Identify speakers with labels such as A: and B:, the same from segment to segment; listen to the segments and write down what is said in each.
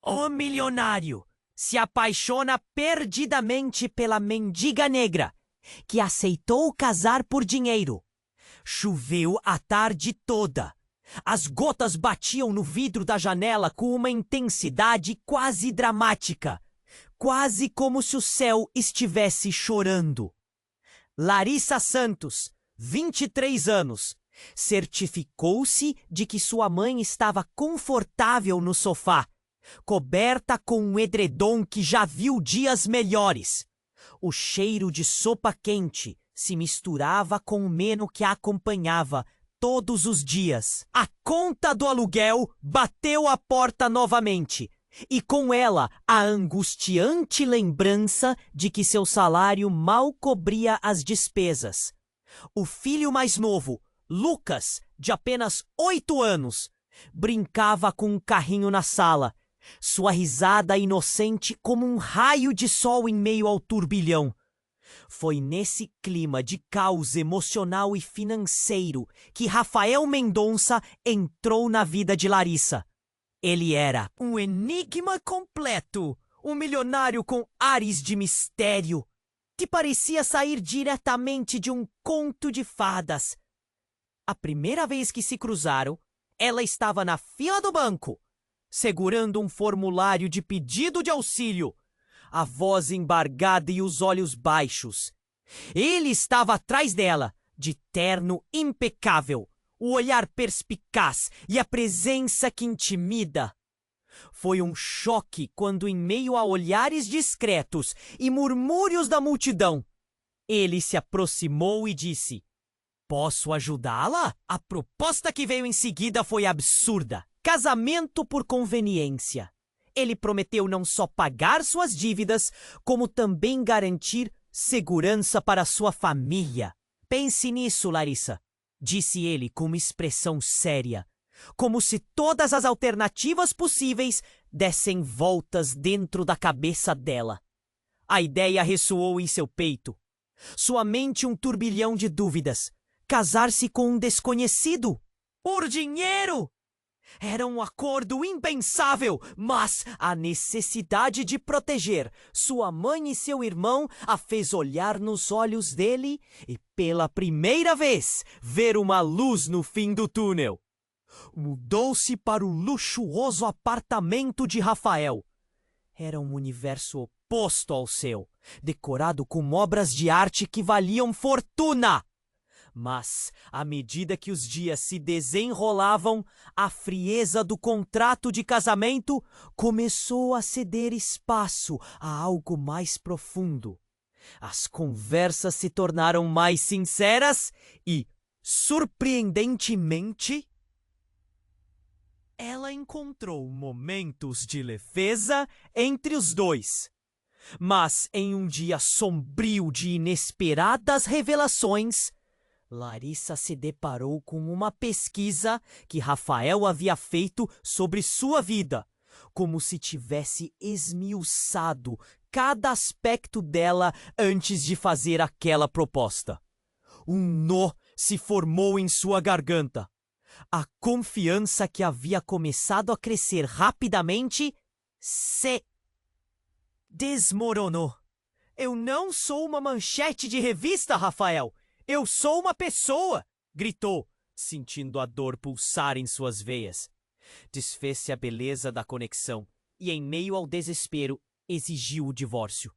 A: O milionário se apaixona perdidamente pela mendiga negra, que aceitou casar por dinheiro. Choveu a tarde toda. As gotas batiam no vidro da janela com uma intensidade quase dramática, quase como se o céu estivesse chorando. Larissa Santos, 23 anos, certificou-se de que sua mãe estava confortável no sofá, coberta com um edredom que já viu dias melhores. O cheiro de sopa quente se misturava com o meno que a acompanhava todos os dias. A conta do aluguel bateu à porta novamente, e com ela a angustiante lembrança de que seu salário mal cobria as despesas. O filho mais novo, Lucas, de apenas 8 anos, brincava com um carrinho na sala, sua risada inocente como um raio de sol em meio ao turbilhão. Foi nesse clima de caos emocional e financeiro que Rafael Mendonça entrou na vida de Larissa. Ele era um enigma completo, um milionário com ares de mistério, que parecia sair diretamente de um conto de fadas. A primeira vez que se cruzaram, ela estava na fila do banco, segurando um formulário de pedido de auxílio, a voz embargada e os olhos baixos. Ele estava atrás dela, de terno impecável, o olhar perspicaz e a presença que intimida. Foi um choque quando, em meio a olhares discretos e murmúrios da multidão, ele se aproximou e disse: "Posso ajudá-la?" A proposta que veio em seguida foi absurda. Casamento por conveniência. Ele prometeu não só pagar suas dívidas, como também garantir segurança para sua família. "Pense nisso, Larissa", disse ele com uma expressão séria, como se todas as alternativas possíveis dessem voltas dentro da cabeça dela. A ideia ressoou em seu peito. Sua mente um turbilhão de dúvidas. Casar-se com um desconhecido? Por dinheiro? Era um acordo impensável, mas a necessidade de proteger sua mãe e seu irmão a fez olhar nos olhos dele e, pela primeira vez, ver uma luz no fim do túnel. Mudou-se para o luxuoso apartamento de Rafael. Era um universo oposto ao seu, decorado com obras de arte que valiam fortuna. Mas, à medida que os dias se desenrolavam, a frieza do contrato de casamento começou a ceder espaço a algo mais profundo. As conversas se tornaram mais sinceras e, surpreendentemente, ela encontrou momentos de leveza entre os dois. Mas, em um dia sombrio de inesperadas revelações, Larissa se deparou com uma pesquisa que Rafael havia feito sobre sua vida, como se tivesse esmiuçado cada aspecto dela antes de fazer aquela proposta. Um nó se formou em sua garganta. A confiança que havia começado a crescer rapidamente se desmoronou. "Eu não sou uma manchete de revista, Rafael! Eu sou uma pessoa!" gritou, sentindo a dor pulsar em suas veias. Desfez-se a beleza da conexão e, em meio ao desespero, exigiu o divórcio.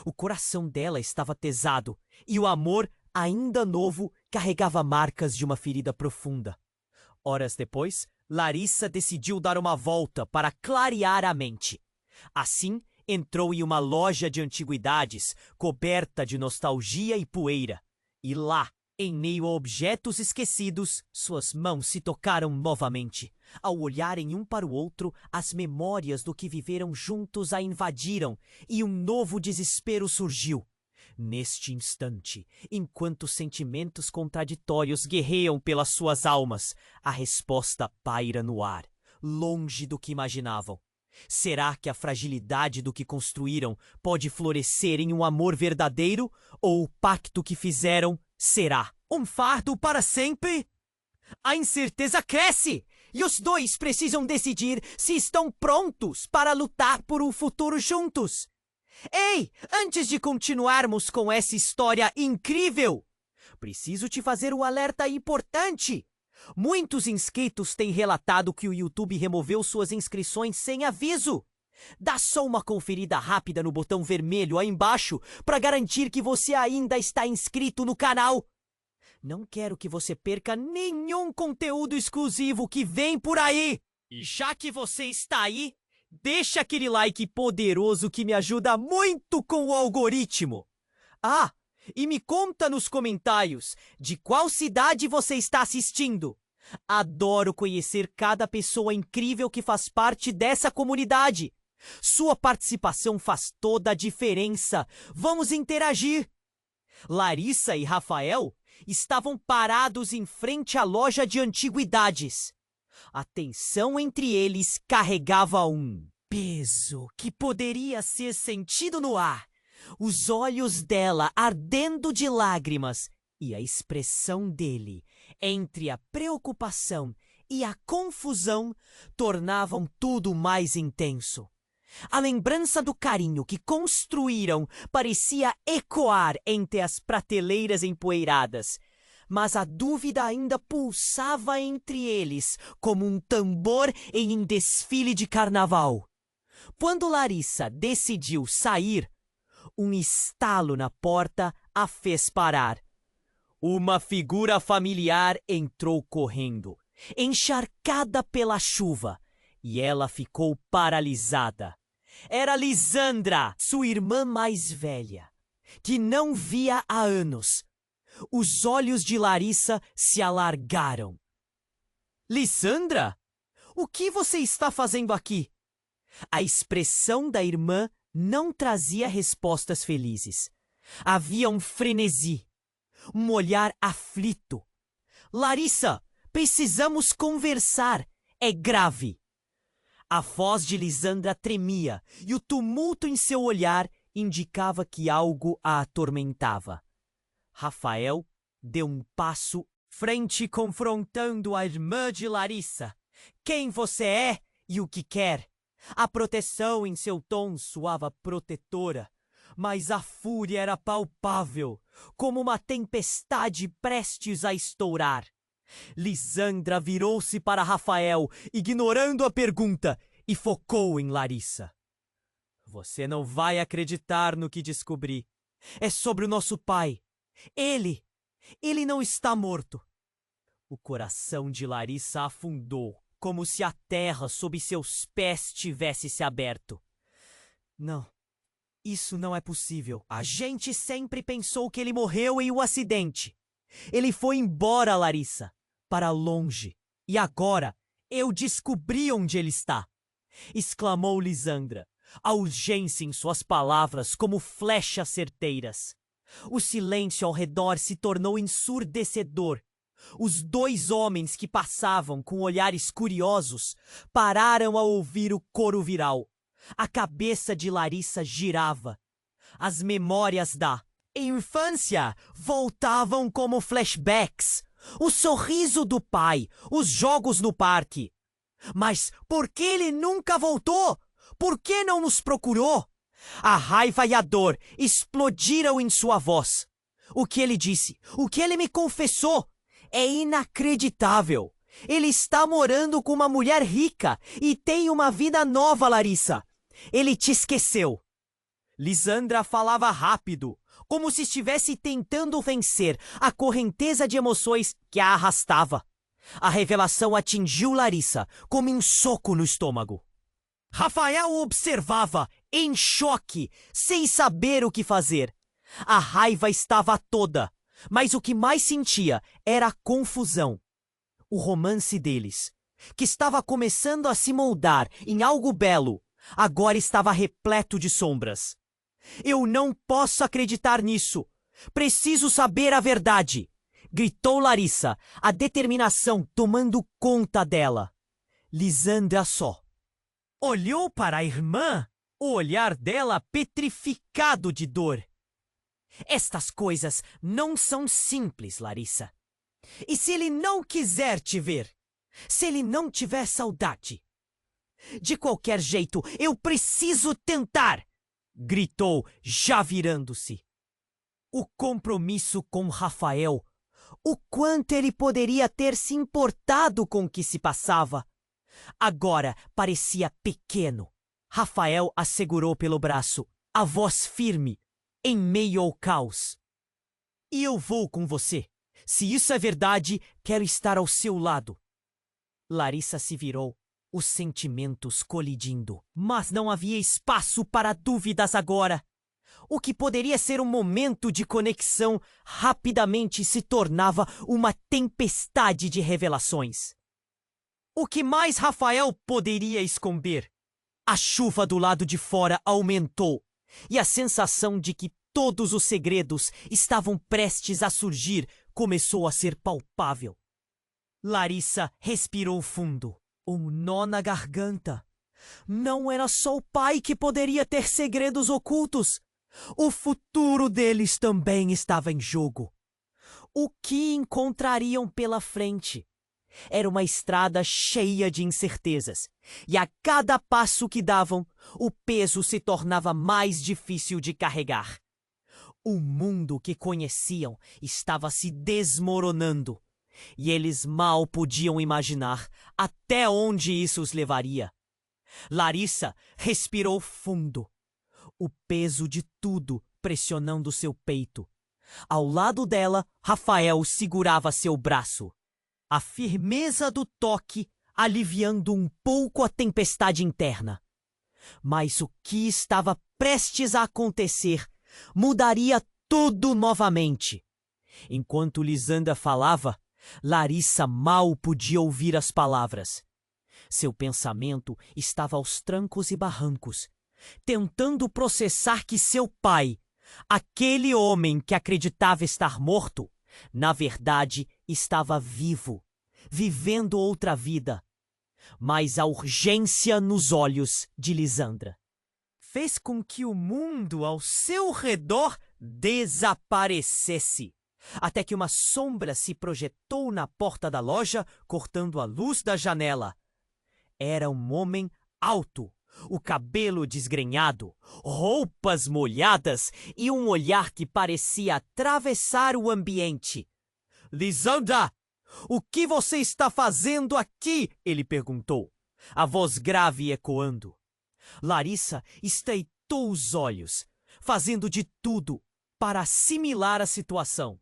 A: O coração dela estava pesado e o amor, ainda novo, carregava marcas de uma ferida profunda. Horas depois, Larissa decidiu dar uma volta para clarear a mente. Assim, entrou em uma loja de antiguidades coberta de nostalgia e poeira. E lá, em meio a objetos esquecidos, suas mãos se tocaram novamente. Ao olharem um para o outro, as memórias do que viveram juntos a invadiram e um novo desespero surgiu. Neste instante, enquanto sentimentos contraditórios guerreiam pelas suas almas, a resposta paira no ar, longe do que imaginavam. Será que a fragilidade do que construíram pode florescer em um amor verdadeiro? Ou o pacto que fizeram será um fardo para sempre? A incerteza cresce E os dois precisam decidir se estão prontos para lutar por um futuro juntos. Ei, antes de continuarmos com essa história incrível, preciso te fazer um alerta importante. Muitos inscritos têm relatado que o YouTube removeu suas inscrições sem aviso. Dá só uma conferida rápida no botão vermelho aí embaixo para garantir que você ainda está inscrito no canal. Não quero que você perca nenhum conteúdo exclusivo que vem por aí. E já que você está aí, deixa aquele like poderoso que me ajuda muito com o algoritmo. Ah, e me conta nos comentários de qual cidade você está assistindo. Adoro conhecer cada pessoa incrível que faz parte dessa comunidade. Sua participação faz toda a diferença. Vamos interagir. Larissa e Rafael estavam parados em frente à loja de antiguidades. A tensão entre eles carregava um peso que poderia ser sentido no ar. Os olhos dela ardendo de lágrimas e a expressão dele, entre a preocupação e a confusão, tornavam tudo mais intenso. A lembrança do carinho que construíram parecia ecoar entre as prateleiras empoeiradas, mas a dúvida ainda pulsava entre eles como um tambor em um desfile de carnaval. Quando Larissa decidiu sair, um estalo na porta a fez parar. Uma figura familiar entrou correndo, encharcada pela chuva, e ela ficou paralisada. Era Lisandra, sua irmã mais velha, que não via há anos. Os olhos de Larissa se alargaram. Lisandra, o que você está fazendo aqui? A expressão da irmã não trazia respostas felizes. Havia um frenesi, um olhar aflito. Larissa, precisamos conversar. É grave. A voz de Lisandra tremia e o tumulto em seu olhar indicava que algo a atormentava. Rafael deu um passo frente confrontando a irmã de Larissa. Quem você é e o que quer? A proteção em seu tom soava protetora, mas a fúria era palpável, como uma tempestade prestes a estourar. Lisandra virou-se para Rafael, ignorando a pergunta, e focou em Larissa. Você não vai acreditar no que descobri. É sobre o nosso pai. Ele não está morto. O coração de Larissa afundou, como se a terra sob seus pés tivesse se aberto. Não, isso não é possível. A gente sempre pensou que ele morreu em um acidente. Ele foi embora, Larissa, para longe. E agora eu descobri onde ele está, exclamou Lisandra, a urgência em suas palavras como flechas certeiras. O silêncio ao redor se tornou ensurdecedor. Os dois homens que passavam com olhares curiosos pararam a ouvir o coro viral. A cabeça de Larissa girava. As memórias da infância voltavam como flashbacks. O sorriso do pai, os jogos no parque. Mas por que ele nunca voltou? Por que não nos procurou? A raiva e a dor explodiram em sua voz. O que ele disse? O que ele me confessou? É inacreditável. Ele está morando com uma mulher rica e tem uma vida nova, Larissa. Ele te esqueceu. Lisandra falava rápido, como se estivesse tentando vencer a correnteza de emoções que a arrastava. A revelação atingiu Larissa como um soco no estômago. Rafael observava, em choque, sem saber o que fazer. A raiva estava toda, mas o que mais sentia era a confusão. O romance deles, que estava começando a se moldar em algo belo, agora estava repleto de sombras. Eu não posso acreditar nisso. Preciso saber a verdade, gritou Larissa, a determinação tomando conta dela. Lisandra só olhou para a irmã, o olhar dela petrificado de dor. Estas coisas não são simples, Larissa. E se ele não quiser te ver? Se ele não tiver saudade. De qualquer jeito, eu preciso tentar! Gritou, já virando-se. O compromisso com Rafael. O quanto ele poderia ter se importado com o que se passava. Agora parecia pequeno. Rafael a segurou pelo braço, a voz firme, em meio ao caos. E eu vou com você. Se isso é verdade, quero estar ao seu lado. Larissa se virou, os sentimentos colidindo. Mas não havia espaço para dúvidas agora. O que poderia ser um momento de conexão rapidamente se tornava uma tempestade de revelações. O que mais Rafael poderia esconder? A chuva do lado de fora aumentou, e a sensação de que todos os segredos estavam prestes a surgir começou a ser palpável. Larissa respirou fundo, um nó na garganta. Não era só o pai que poderia ter segredos ocultos. O futuro deles também estava em jogo. O que encontrariam pela frente? Era uma estrada cheia de incertezas, e a cada passo que davam, o peso se tornava mais difícil de carregar. O mundo que conheciam estava se desmoronando, e eles mal podiam imaginar até onde isso os levaria. Larissa respirou fundo, o peso de tudo pressionando seu peito. Ao lado dela, Rafael segurava seu braço. A firmeza do toque aliviando um pouco a tempestade interna. Mas o que estava prestes a acontecer mudaria tudo novamente. Enquanto Lisandra falava, Larissa mal podia ouvir as palavras. Seu pensamento estava aos trancos e barrancos, tentando processar que seu pai, aquele homem que acreditava estar morto, na verdade estava vivo, vivendo outra vida. Mas a urgência nos olhos de Lisandra fez com que o mundo ao seu redor desaparecesse, até que uma sombra se projetou na porta da loja, cortando a luz da janela. Era um homem alto, o cabelo desgrenhado, roupas molhadas e um olhar que parecia atravessar o ambiente. "Lisandra, o que você está fazendo aqui?" ele perguntou, a voz grave ecoando. Larissa estreitou os olhos, fazendo de tudo para assimilar a situação.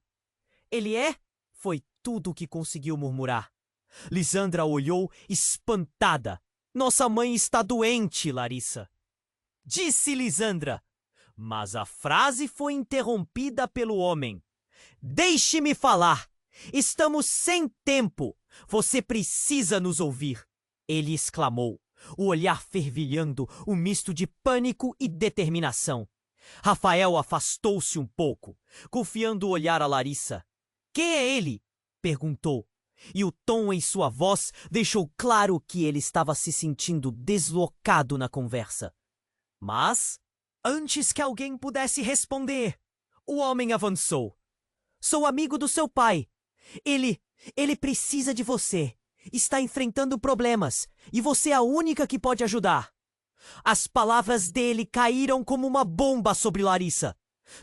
A: "Ele é?" foi tudo o que conseguiu murmurar. Lisandra olhou espantada. "Nossa mãe está doente, Larissa", disse Lisandra. Mas a frase foi interrompida pelo homem. "Deixe-me falar. Estamos sem tempo. Você precisa nos ouvir", ele exclamou, o olhar fervilhando um misto de pânico e determinação. Rafael afastou-se um pouco, confiando o olhar a Larissa. "Quem é ele?" perguntou, e o tom em sua voz deixou claro que ele estava se sentindo deslocado na conversa. Mas, antes que alguém pudesse responder, o homem avançou. "Sou amigo do seu pai. Ele precisa de você. Está enfrentando problemas, e você é a única que pode ajudar." As palavras dele caíram como uma bomba sobre Larissa.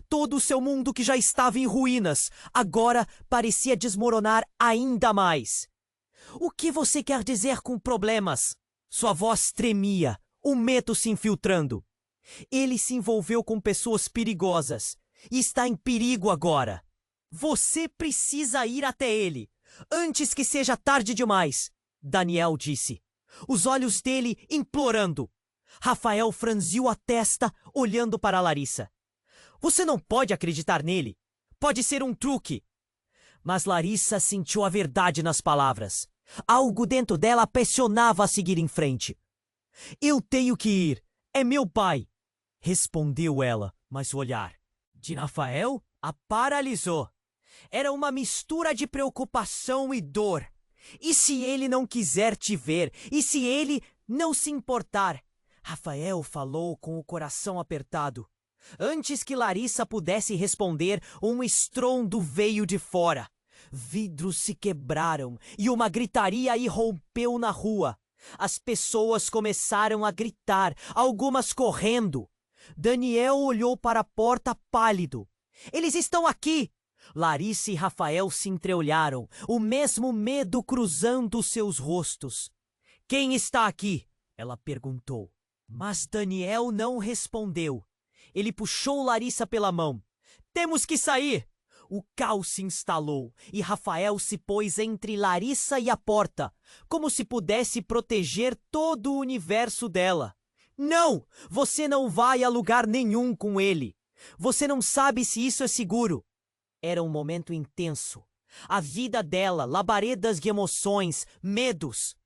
A: Todo o seu mundo, que já estava em ruínas, agora parecia desmoronar ainda mais. "O que você quer dizer com problemas?" Sua voz tremia, o medo se infiltrando. "Ele se envolveu com pessoas perigosas e está em perigo agora. Você precisa ir até ele, antes que seja tarde demais", Daniel disse, os olhos dele implorando. Rafael franziu a testa, olhando para Larissa. "Você não pode acreditar nele. Pode ser um truque." Mas Larissa sentiu a verdade nas palavras. Algo dentro dela a pressionava a seguir em frente. "Eu tenho que ir. É meu pai", respondeu ela, mas o olhar de Rafael a paralisou. Era uma mistura de preocupação e dor. "E se ele não quiser te ver? E se ele não se importar?" Rafael falou com o coração apertado. Antes que Larissa pudesse responder, um estrondo veio de fora. Vidros se quebraram e uma gritaria irrompeu na rua. As pessoas começaram a gritar, algumas correndo. Daniel olhou para a porta pálido. Eles estão aqui! Larissa e Rafael se entreolharam, o mesmo medo cruzando seus rostos. Quem está aqui? Ela perguntou. Mas Daniel não respondeu. Ele puxou Larissa pela mão. Temos que sair! O caos se instalou e Rafael se pôs entre Larissa e a porta, como se pudesse proteger todo o universo dela. Não! Você não vai a lugar nenhum com ele. Você não sabe se isso é seguro. Era um momento intenso. A vida dela, labaredas de emoções, medos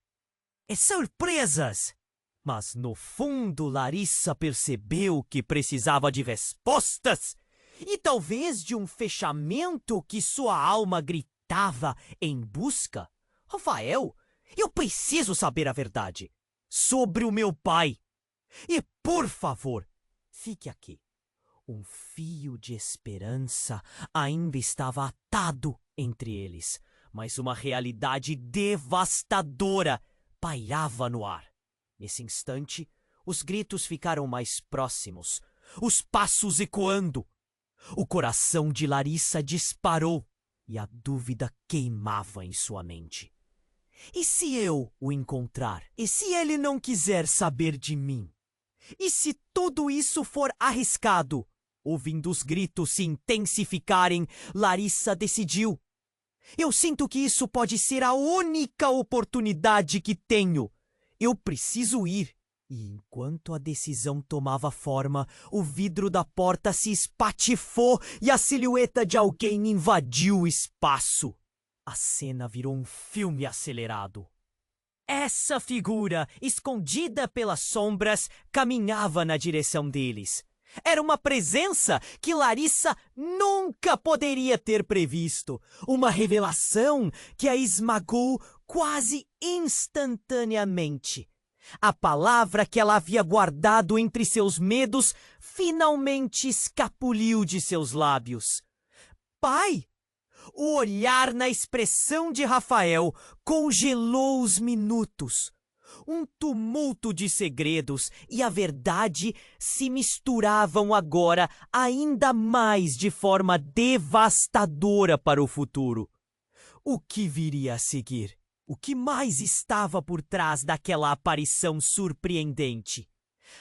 A: e surpresas. Mas no fundo, Larissa percebeu que precisava de respostas e talvez de um fechamento que sua alma gritava em busca. Rafael, eu preciso saber a verdade sobre o meu pai. E, por favor, fique aqui. Um fio de esperança ainda estava atado entre eles, mas uma realidade devastadora pairava no ar. Nesse instante, os gritos ficaram mais próximos, os passos ecoando. O coração de Larissa disparou e a dúvida queimava em sua mente. E se eu o encontrar? E se ele não quiser saber de mim? E se tudo isso for arriscado? Ouvindo os gritos se intensificarem, Larissa decidiu. Eu sinto que isso pode ser a única oportunidade que tenho. Eu preciso ir. E enquanto a decisão tomava forma, o vidro da porta se espatifou e a silhueta de alguém invadiu o espaço. A cena virou um filme acelerado. Essa figura, escondida pelas sombras, caminhava na direção deles. Era uma presença que Larissa nunca poderia ter previsto. Uma revelação que a esmagou quase instantaneamente. A palavra que ela havia guardado entre seus medos finalmente escapuliu de seus lábios. Pai! O olhar na expressão de Rafael congelou os minutos. Um tumulto de segredos e a verdade se misturavam agora ainda mais de forma devastadora para o futuro. O que viria a seguir? O que mais estava por trás daquela aparição surpreendente?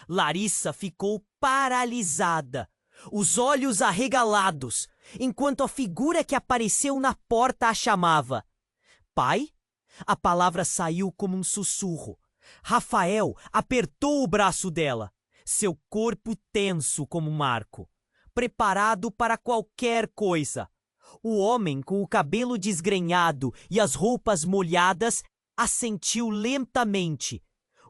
A: Larissa ficou paralisada, os olhos arregalados, enquanto a figura que apareceu na porta a chamava. Pai? A palavra saiu como um sussurro. Rafael apertou o braço dela, seu corpo tenso como um arco, preparado para qualquer coisa. O homem com o cabelo desgrenhado e as roupas molhadas assentiu lentamente,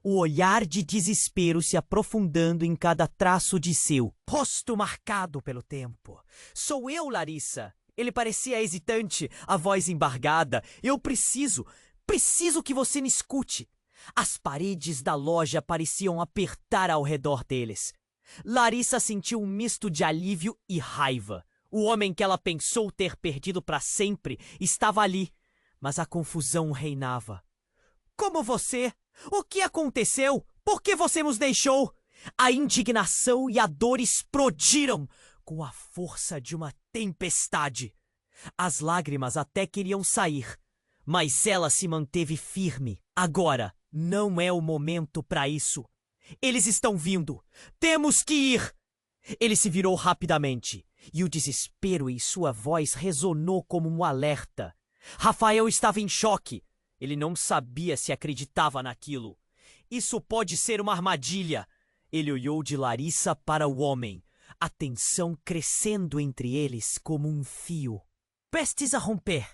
A: o olhar de desespero se aprofundando em cada traço de seu rosto marcado pelo tempo. Sou eu, Larissa. Ele parecia hesitante, a voz embargada. Eu preciso que você me escute. As paredes da loja pareciam apertar ao redor deles. Larissa sentiu um misto de alívio e raiva. O homem que ela pensou ter perdido para sempre estava ali, mas a confusão reinava. Como você? O que aconteceu? Por que você nos deixou? A indignação e a dor explodiram com a força de uma tempestade. As lágrimas até queriam sair, mas ela se manteve firme. Agora não é o momento para isso. Eles estão vindo. Temos que ir. Ele se virou rapidamente e o desespero em sua voz ressonou como um alerta. Rafael estava em choque. Ele não sabia se acreditava naquilo. Isso pode ser uma armadilha. Ele olhou de Larissa para o homem, a tensão crescendo entre eles como um fio, prestes a romper.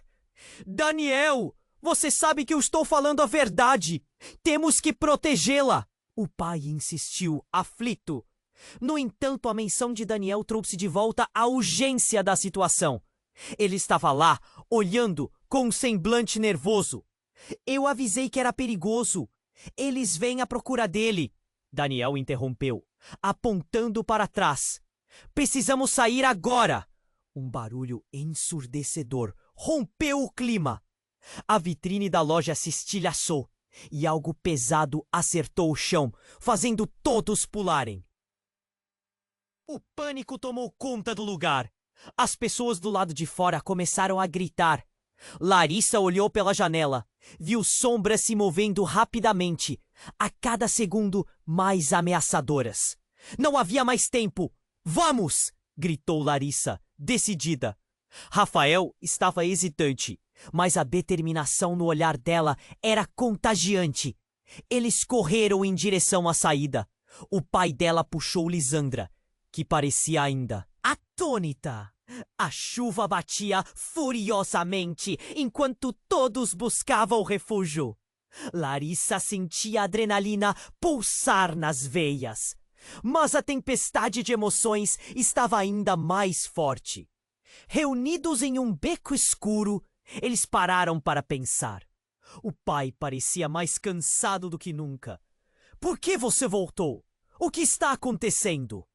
A: Daniel, você sabe que eu estou falando a verdade. Temos que protegê-la. O pai insistiu, aflito. No entanto, a menção de Daniel trouxe de volta a urgência da situação. Ele estava lá, olhando, com um semblante nervoso. Eu avisei que era perigoso. Eles vêm à procura dele. Daniel interrompeu, apontando para trás. Precisamos sair agora. Um barulho ensurdecedor rompeu o clima. A vitrine da loja se estilhaçou e algo pesado acertou o chão, fazendo todos pularem. O pânico tomou conta do lugar. As pessoas do lado de fora começaram a gritar. Larissa olhou pela janela, viu sombras se movendo rapidamente, a cada segundo mais ameaçadoras. Não havia mais tempo. Vamos! Gritou Larissa, decidida. Rafael estava hesitante, mas a determinação no olhar dela era contagiante. Eles correram em direção à saída. O pai dela puxou Lisandra, que parecia ainda atônita. A chuva batia furiosamente enquanto todos buscavam refúgio. Larissa sentia a adrenalina pulsar nas veias. Mas a tempestade de emoções estava ainda mais forte. Reunidos em um beco escuro, eles pararam para pensar. O pai parecia mais cansado do que nunca. Por que você voltou? O que está acontecendo?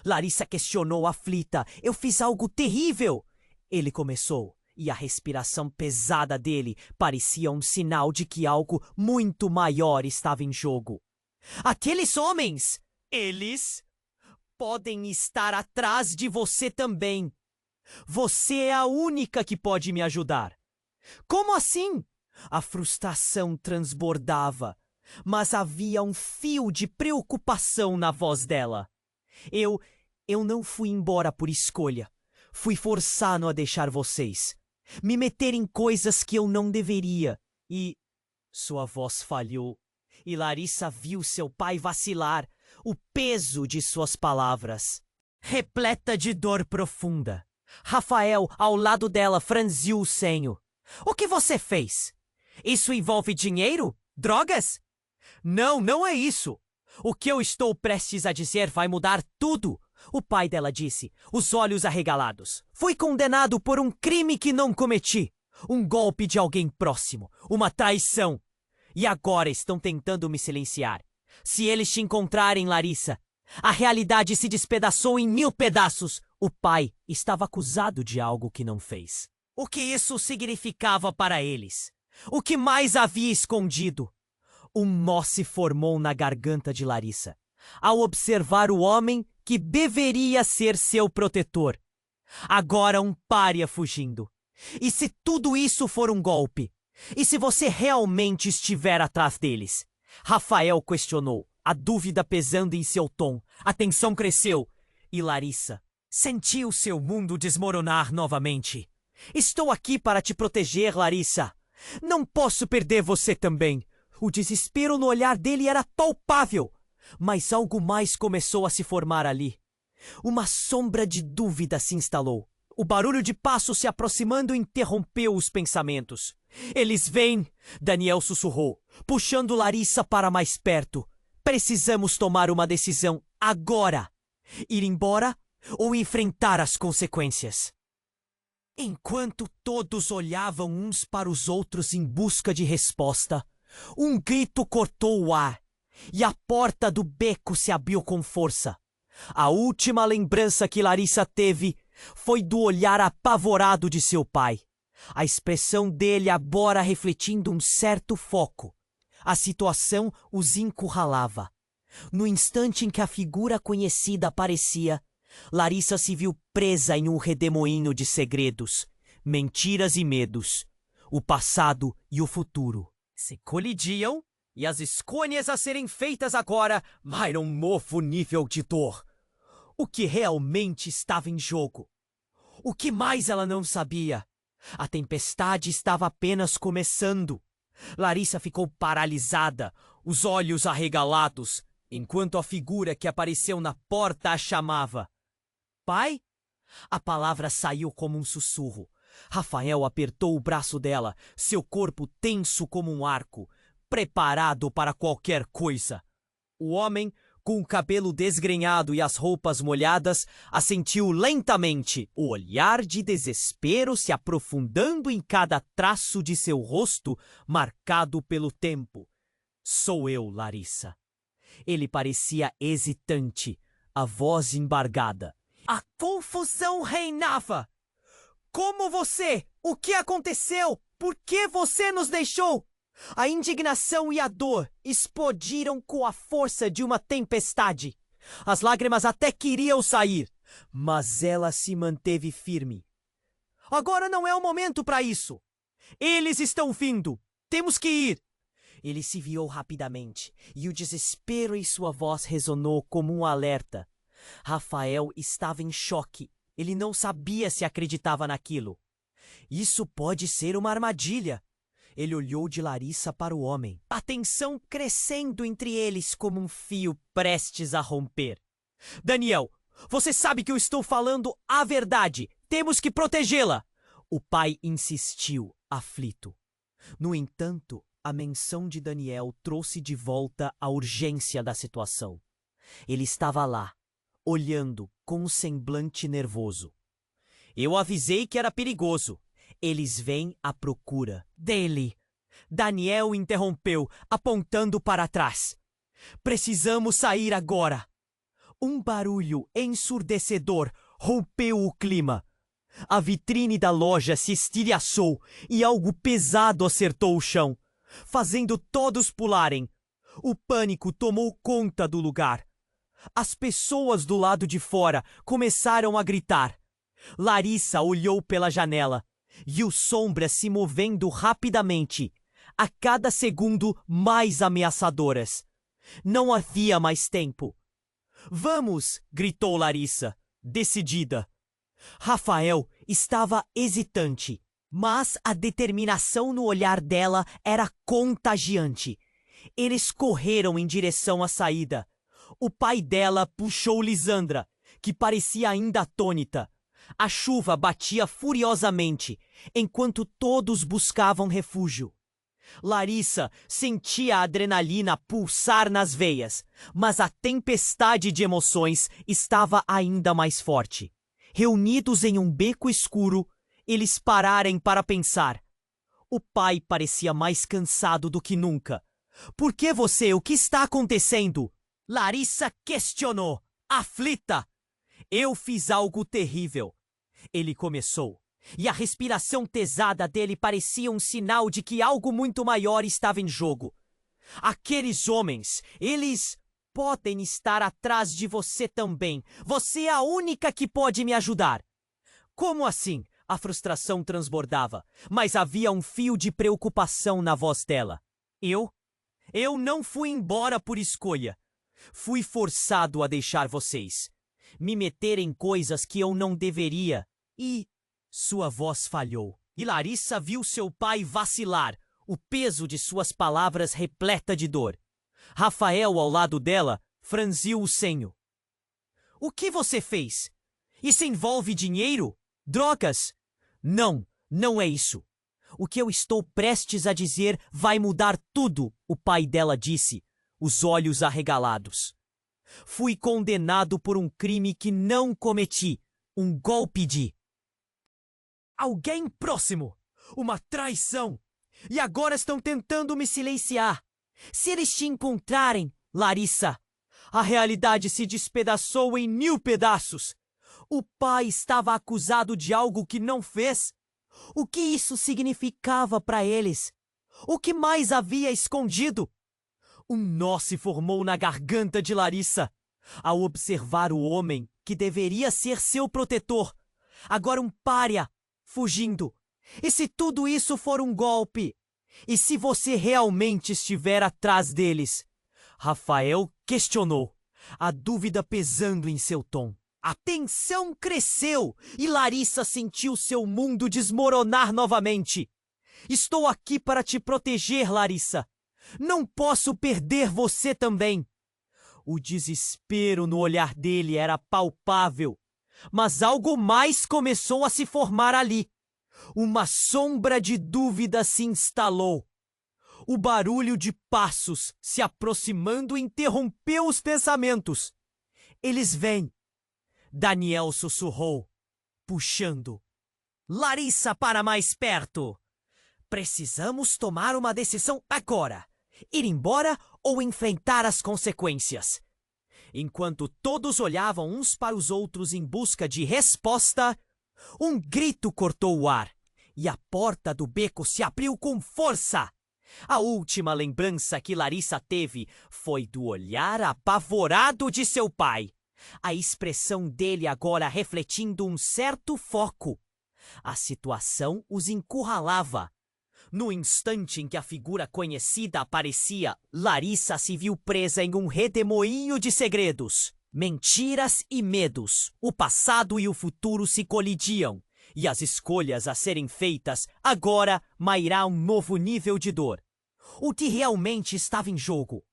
A: Larissa questionou aflita. Eu fiz algo terrível. Ele começou, e a respiração pesada dele parecia um sinal de que algo muito maior estava em jogo. Aqueles homens! Eles podem estar atrás de você também. Você é a única que pode me ajudar. Como assim? A frustração transbordava, mas havia um fio de preocupação na voz dela. Eu não fui embora por escolha. Fui forçado a deixar vocês. Me meter em coisas que eu não deveria. E sua voz falhou. E Larissa viu seu pai vacilar. O peso de suas palavras. Repleta de dor profunda. Rafael, ao lado dela, franziu o senho. O que você fez? Isso envolve dinheiro? Drogas? Não, não é isso. O que eu estou prestes a dizer vai mudar tudo. O pai dela disse, os olhos arregalados. Fui condenado por um crime que não cometi. Um golpe de alguém próximo. Uma traição. E agora estão tentando me silenciar. Se eles te encontrarem, Larissa, a realidade se despedaçou em 1000 pedaços. O pai estava acusado de algo que não fez. O que isso significava para eles? O que mais havia escondido? Um nó se formou na garganta de Larissa, ao observar o homem que deveria ser seu protetor. Agora um pária fugindo. E se tudo isso for um golpe? E se você realmente estiver atrás deles? Rafael questionou, a dúvida pesando em seu tom. A tensão cresceu. E Larissa sentiu seu mundo desmoronar novamente. Estou aqui para te proteger, Larissa. Não posso perder você também. O desespero no olhar dele era palpável. Mas algo mais começou a se formar ali. Uma sombra de dúvida se instalou. O barulho de passos se aproximando interrompeu os pensamentos. Eles vêm, Daniel sussurrou, puxando Larissa para mais perto. Precisamos tomar uma decisão agora. Ir embora ou enfrentar as consequências. Enquanto todos olhavam uns para os outros em busca de resposta, um grito cortou o ar e a porta do beco se abriu com força. A última lembrança que Larissa teve foi do olhar apavorado de seu pai. A expressão dele agora refletindo um certo foco. A situação os encurralava. No instante em que a figura conhecida aparecia, Larissa se viu presa em um redemoinho de segredos, mentiras e medos. O passado e o futuro se colidiam e as escolhas a serem feitas agora eram um novo nível de dor. O que realmente estava em jogo? O que mais ela não sabia? A tempestade estava apenas começando. Larissa ficou paralisada, os olhos arregalados, enquanto a figura que apareceu na porta a chamava. Pai? A palavra saiu como um sussurro. Rafael apertou o braço dela, seu corpo tenso como um arco, preparado para qualquer coisa. O homem, com o cabelo desgrenhado e as roupas molhadas, assentiu lentamente, o olhar de desespero se aprofundando em cada traço de seu rosto, marcado pelo tempo. Sou eu, Larissa. Ele parecia hesitante, a voz embargada. A confusão reinava. Como você, O que aconteceu? Por que você nos deixou? A indignação e a dor explodiram com a força de uma tempestade. As lágrimas até queriam sair, mas ela se manteve firme. Agora não é o momento para isso. Eles estão vindo. Temos que ir. Ele se virou rapidamente e o desespero em sua voz ressonou como um alerta. Rafael estava em choque. Ele não sabia se acreditava naquilo. Isso pode ser uma armadilha. Ele olhou de Larissa para o homem, a tensão crescendo entre eles como um fio prestes a romper. Daniel, você sabe que eu estou falando a verdade. Temos que protegê-la. O pai insistiu, aflito. No entanto, a menção de Daniel trouxe de volta a urgência da situação. Ele estava lá, olhando com um semblante nervoso. Eu avisei que era perigoso. Eles vêm à procura dele. Daniel interrompeu, apontando para trás. Precisamos sair agora. Um barulho ensurdecedor rompeu o clima. A vitrine da loja se estilhaçou e algo pesado acertou o chão, fazendo todos pularem. O pânico tomou conta do lugar. As pessoas do lado de fora começaram a gritar. Larissa olhou pela janela. Viu sombras se movendo rapidamente, a cada segundo mais ameaçadoras. Não havia mais tempo. Vamos! Gritou Larissa, decidida. Rafael estava hesitante, mas a determinação no olhar dela era contagiante. Eles correram em direção à saída. O pai dela puxou Lisandra, que parecia ainda atônita. A chuva batia furiosamente, enquanto todos buscavam refúgio. Larissa sentia a adrenalina pulsar nas veias, mas a tempestade de emoções estava ainda mais forte. Reunidos em um beco escuro, eles pararam para pensar. O pai parecia mais cansado do que nunca. Por que você? O que está acontecendo? Larissa questionou, aflita. Eu fiz algo terrível. Ele começou, e a respiração pesada dele parecia um sinal de que algo muito maior estava em jogo. Aqueles homens, eles podem estar atrás de você também. Você é a única que pode me ajudar. Como assim? A frustração transbordava, mas havia um fio de preocupação na voz dela. Eu não fui embora por escolha. Fui forçado a deixar vocês. Me meter em coisas que eu não deveria. E sua voz falhou. E Larissa viu seu pai vacilar, o peso de suas palavras repleta de dor. Rafael, ao lado dela, franziu o senho. O que você fez? Isso envolve dinheiro? Drogas? Não, não é isso. O que eu estou prestes a dizer vai mudar tudo, o pai dela disse, os olhos arregalados. Fui condenado por um crime que não cometi, um golpe de... Alguém próximo! Uma traição! E agora estão tentando me silenciar. Se eles te encontrarem, Larissa, a realidade se despedaçou em 1000 pedaços. O pai estava acusado de algo que não fez. O que isso significava para eles? O que mais havia escondido? Um nó se formou na garganta de Larissa ao observar o homem que deveria ser seu protetor, agora um pária, fugindo. E se tudo isso for um golpe? E se você realmente estiver atrás deles? Rafael questionou, a dúvida pesando em seu tom. A tensão cresceu e Larissa sentiu seu mundo desmoronar novamente. Estou aqui para te proteger, Larissa. Não posso perder você também. O desespero no olhar dele era palpável, mas algo mais começou a se formar ali. Uma sombra de dúvida se instalou. O barulho de passos se aproximando interrompeu os pensamentos. Eles vêm. Daniel sussurrou, puxando Larissa para mais perto. Precisamos tomar uma decisão agora. Ir embora ou enfrentar as consequências. Enquanto todos olhavam uns para os outros em busca de resposta, um grito cortou o ar, e a porta do beco se abriu com força. A última lembrança que Larissa teve foi do olhar apavorado de seu pai. A expressão dele agora refletindo um certo foco. A situação os encurralava. No instante em que a figura conhecida aparecia, Larissa se viu presa em um redemoinho de segredos. Mentiras e medos. O passado e o futuro se colidiam. E as escolhas a serem feitas agora mairá um novo nível de dor. O que realmente estava em jogo?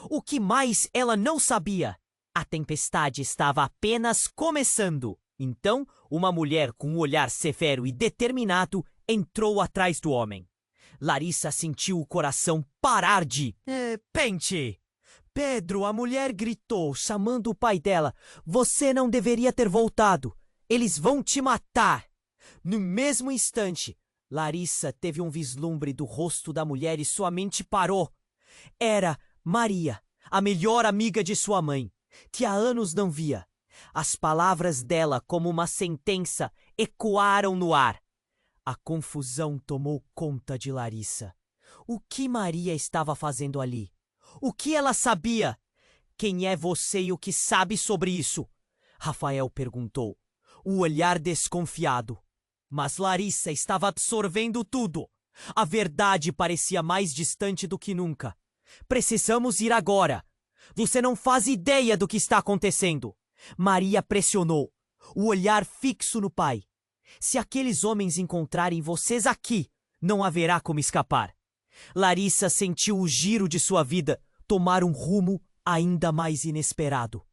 A: O que mais ela não sabia? A tempestade estava apenas começando. Então, uma mulher com um olhar severo e determinado entrou atrás do homem. Larissa sentiu o coração parar de... Pente! Pedro, a mulher gritou, chamando o pai dela. Você não deveria ter voltado. Eles vão te matar. No mesmo instante, Larissa teve um vislumbre do rosto da mulher e sua mente parou. Era Maria, a melhor amiga de sua mãe, que há anos não via. As palavras dela, como uma sentença, ecoaram no ar. A confusão tomou conta de Larissa. O que Maria estava fazendo ali? O que ela sabia? Quem é você e o que sabe sobre isso? Rafael perguntou, o olhar desconfiado. Mas Larissa estava absorvendo tudo. A verdade parecia mais distante do que nunca. Precisamos ir agora. Você não faz ideia do que está acontecendo. Maria pressionou, o olhar fixo no pai. Se aqueles homens encontrarem vocês aqui, não haverá como escapar. Larissa sentiu o giro de sua vida tomar um rumo ainda mais inesperado.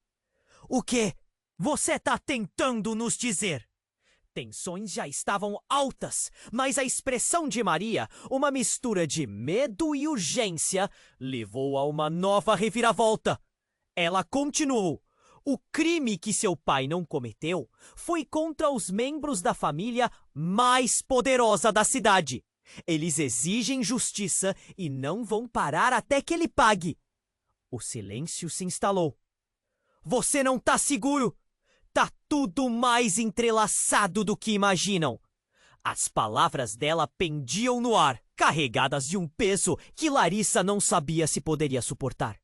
A: O que você está tentando nos dizer? Tensões já estavam altas, mas a expressão de Maria, uma mistura de medo e urgência, levou a uma nova reviravolta. Ela continuou. O crime que seu pai não cometeu foi contra os membros da família mais poderosa da cidade. Eles exigem justiça e não vão parar até que ele pague. O silêncio se instalou. Você não tá seguro? Tá tudo mais entrelaçado do que imaginam. As palavras dela pendiam no ar, carregadas de um peso que Larissa não sabia se poderia suportar.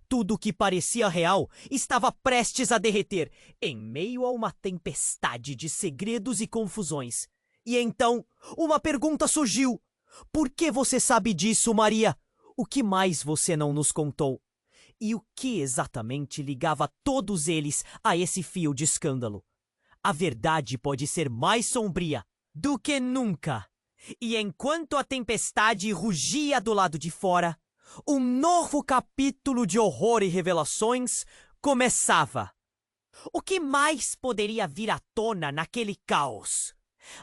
A: Tudo que parecia real estava prestes a derreter, em meio a uma tempestade de segredos e confusões. E então, uma pergunta surgiu. Por que você sabe disso, Maria? O que mais você não nos contou? E o que exatamente ligava todos eles a esse fio de escândalo? A verdade pode ser mais sombria do que nunca. E enquanto a tempestade rugia do lado de fora, um novo capítulo de horror e revelações começava. O que mais poderia vir à tona naquele caos?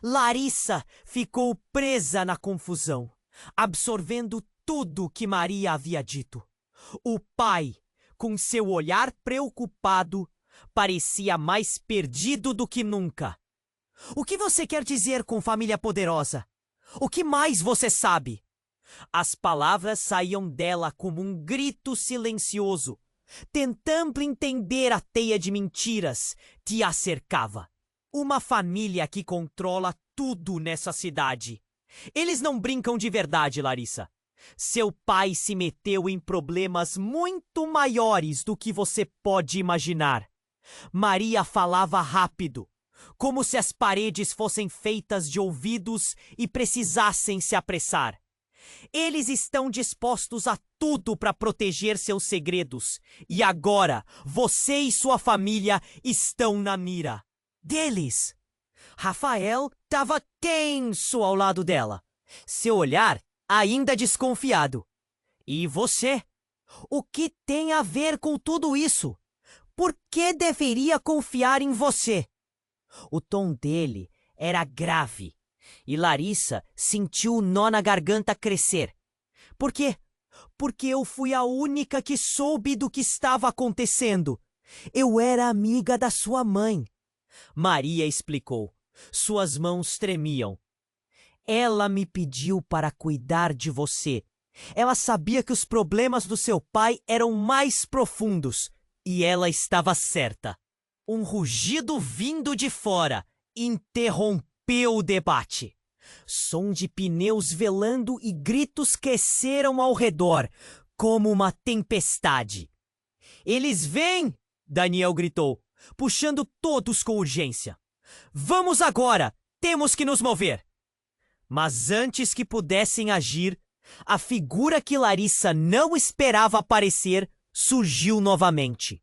A: Larissa ficou presa na confusão, absorvendo tudo o que Maria havia dito. O pai, com seu olhar preocupado, parecia mais perdido do que nunca. O que você quer dizer com família poderosa? O que mais você sabe? As palavras saíam dela como um grito silencioso, tentando entender a teia de mentiras que a cercava. Uma família que controla tudo nessa cidade. Eles não brincam de verdade, Larissa. Seu pai se meteu em problemas muito maiores do que você pode imaginar. Maria falava rápido, como se as paredes fossem feitas de ouvidos e precisassem se apressar. Eles estão dispostos a tudo para proteger seus segredos. E agora, você e sua família estão na mira deles. Rafael estava tenso ao lado dela. Seu olhar ainda desconfiado. E você? O que tem a ver com tudo isso? Por que deveria confiar em você? O tom dele era grave. E Larissa sentiu o nó na garganta crescer. Por quê? Porque eu fui a única que soube do que estava acontecendo. Eu era amiga da sua mãe. Maria explicou. Suas mãos tremiam. Ela me pediu para cuidar de você. Ela sabia que os problemas do seu pai eram mais profundos. E ela estava certa. Um rugido vindo de fora interrompeu o debate. Som de pneus velando e gritos cresceram ao redor, como uma tempestade. Eles vêm! Daniel gritou, puxando todos com urgência. Vamos agora! Temos que nos mover! Mas antes que pudessem agir, a figura que Larissa não esperava aparecer surgiu novamente.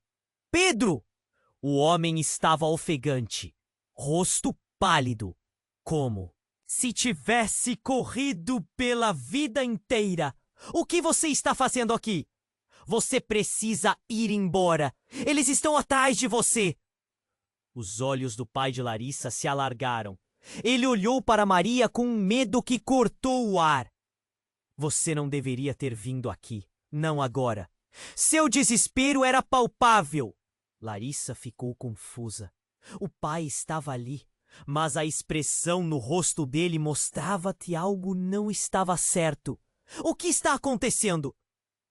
A: Pedro! O homem estava ofegante, rosto pálido, como se tivesse corrido pela vida inteira. O que você está fazendo aqui? Você precisa ir embora. Eles estão atrás de você. Os olhos do pai de Larissa se alargaram. Ele olhou para Maria com um medo que cortou o ar. Você não deveria ter vindo aqui, não agora. Seu desespero era palpável. Larissa ficou confusa. O pai estava ali, mas a expressão no rosto dele mostrava que algo não estava certo. O que está acontecendo?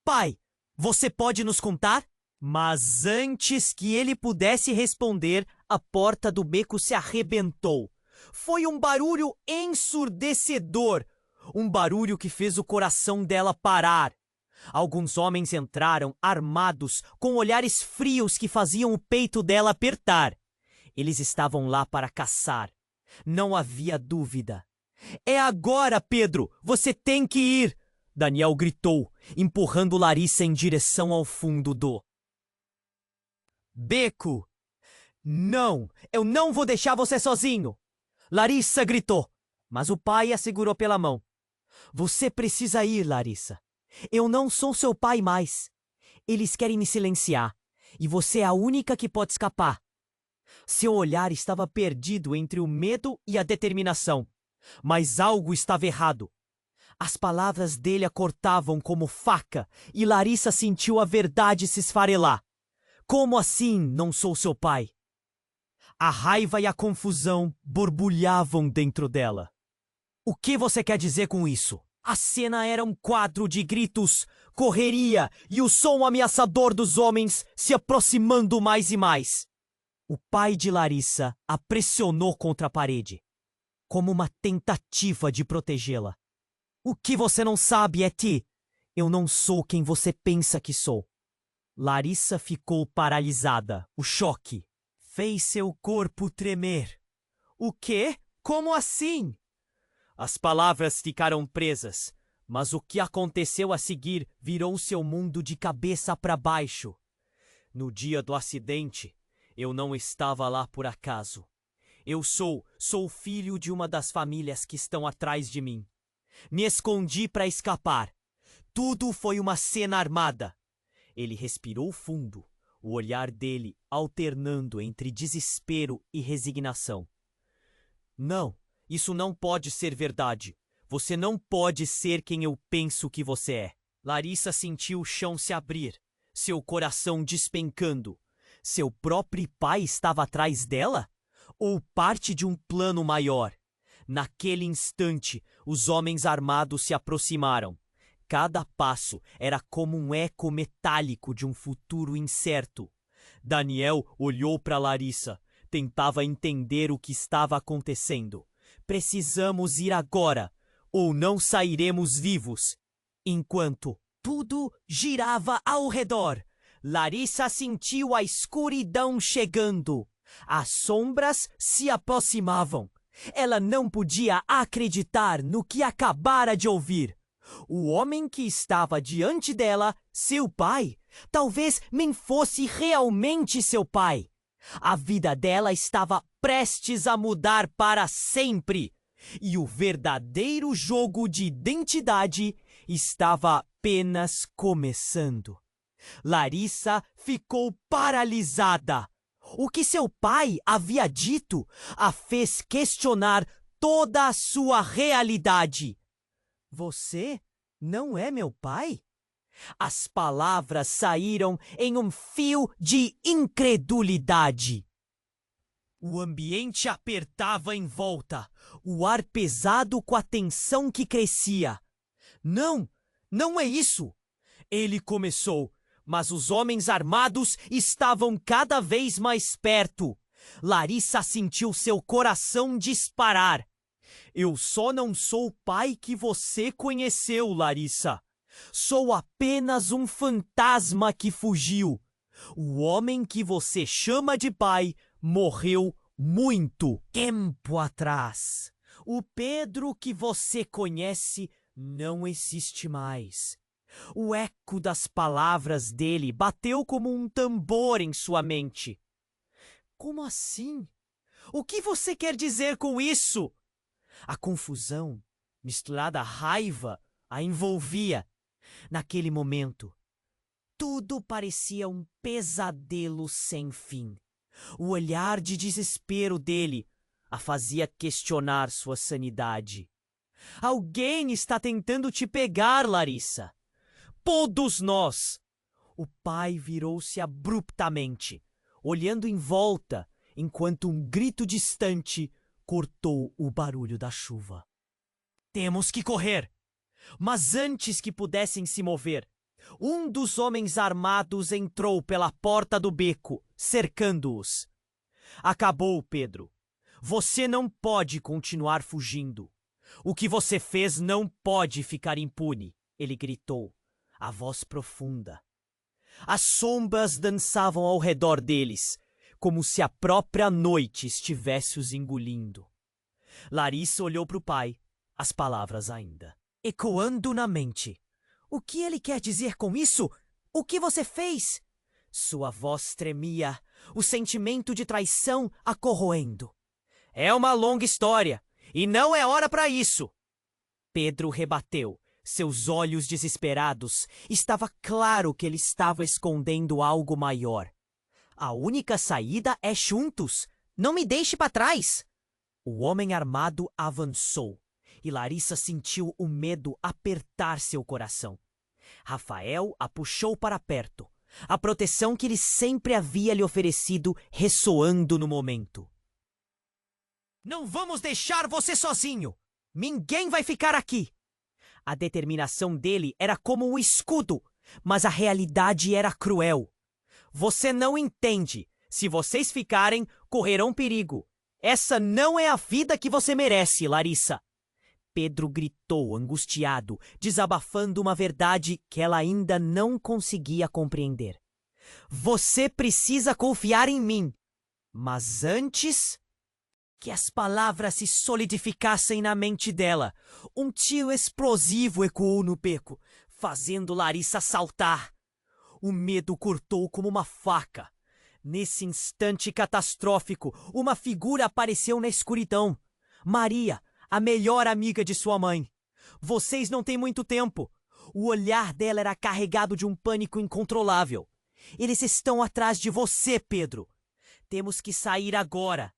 A: Pai, você pode nos contar? Mas antes que ele pudesse responder, a porta do beco se arrebentou. Foi um barulho ensurdecedor, um barulho que fez o coração dela parar. Alguns homens entraram armados, com olhares frios que faziam o peito dela apertar. Eles estavam lá para caçar. Não havia dúvida. É agora, Pedro! Você tem que ir! Daniel gritou, empurrando Larissa em direção ao fundo do beco. Não! Eu não vou deixar você sozinho! Larissa gritou, mas o pai a segurou pela mão. Você precisa ir, Larissa. Eu não sou seu pai mais. Eles querem me silenciar, e você é a única que pode escapar. Seu olhar estava perdido entre o medo e a determinação, mas algo estava errado. As palavras dele a cortavam como faca, e Larissa sentiu a verdade se esfarelar. Como assim não sou seu pai? A raiva e a confusão borbulhavam dentro dela. O que você quer dizer com isso? A cena era um quadro de gritos, correria e o som ameaçador dos homens se aproximando mais e mais. O pai de Larissa a pressionou contra a parede, como uma tentativa de protegê-la. O que você não sabe é que eu não sou quem você pensa que sou. Larissa ficou paralisada. O choque fez seu corpo tremer. O quê? Como assim? As palavras ficaram presas, mas o que aconteceu a seguir virou seu mundo de cabeça para baixo. No dia do acidente, eu não estava lá por acaso. Eu sou filho de uma das famílias que estão atrás de mim. Me escondi para escapar. Tudo foi uma cena armada. Ele respirou fundo, o olhar dele alternando entre desespero e resignação. Não. Isso não pode ser verdade. Você não pode ser quem eu penso que você é. Larissa sentiu o chão se abrir, seu coração despencando. Seu próprio pai estava atrás dela? Ou parte de um plano maior? Naquele instante, os homens armados se aproximaram. Cada passo era como um eco metálico de um futuro incerto. Daniel olhou para Larissa, tentava entender o que estava acontecendo. Precisamos ir agora, ou não sairemos vivos. Enquanto tudo girava ao redor, Larissa sentiu a escuridão chegando. As sombras se aproximavam. Ela não podia acreditar no que acabara de ouvir. O homem que estava diante dela, seu pai, talvez nem fosse realmente seu pai. A vida dela estava prestes a mudar para sempre, e o verdadeiro jogo de identidade estava apenas começando. Larissa ficou paralisada. O que seu pai havia dito a fez questionar toda a sua realidade. Você não é meu pai? As palavras saíram em um fio de incredulidade. O ambiente apertava em volta, o ar pesado com a tensão que crescia. Não, não é isso! Ele começou, mas os homens armados estavam cada vez mais perto. Larissa sentiu seu coração disparar. Eu só não sou o pai que você conheceu, Larissa. Sou apenas um fantasma que fugiu. O homem que você chama de pai morreu muito tempo atrás. O Pedro que você conhece não existe mais. O eco das palavras dele bateu como um tambor em sua mente. Como assim? O que você quer dizer com isso? A confusão, misturada à raiva, a envolvia. Naquele momento, tudo parecia um pesadelo sem fim. O olhar de desespero dele a fazia questionar sua sanidade. Alguém está tentando te pegar, Larissa. Todos nós! O pai virou-se abruptamente, olhando em volta, enquanto um grito distante cortou o barulho da chuva. Temos que correr! Mas antes que pudessem se mover, um dos homens armados entrou pela porta do beco, cercando-os. Acabou, Pedro. Você não pode continuar fugindo. O que você fez não pode ficar impune, ele gritou, a voz profunda. As sombras dançavam ao redor deles, como se a própria noite estivesse os engolindo. Larissa olhou para o pai, as palavras ainda ecoando na mente. O que ele quer dizer com isso? O que você fez? Sua voz tremia, o sentimento de traição a corroendo. É uma longa história, e não é hora para isso. Pedro rebateu, seus olhos desesperados. Estava claro que ele estava escondendo algo maior. A única saída é juntos. Não me deixe para trás. O homem armado avançou, e Larissa sentiu o medo apertar seu coração. Rafael a puxou para perto, a proteção que ele sempre havia lhe oferecido ressoando no momento. Não vamos deixar você sozinho! Ninguém vai ficar aqui! A determinação dele era como um escudo, mas a realidade era cruel. Você não entende. Se vocês ficarem, correrão perigo. Essa não é a vida que você merece, Larissa. Pedro gritou, angustiado, desabafando uma verdade que ela ainda não conseguia compreender. Você precisa confiar em mim. Mas antes... Que as palavras se solidificassem na mente dela. Um tiro explosivo ecoou no beco, fazendo Larissa saltar. O medo cortou como uma faca. Nesse instante catastrófico, uma figura apareceu na escuridão. Maria, a melhor amiga de sua mãe. Vocês não têm muito tempo. O olhar dela era carregado de um pânico incontrolável. Eles estão atrás de você, Pedro. Temos que sair agora.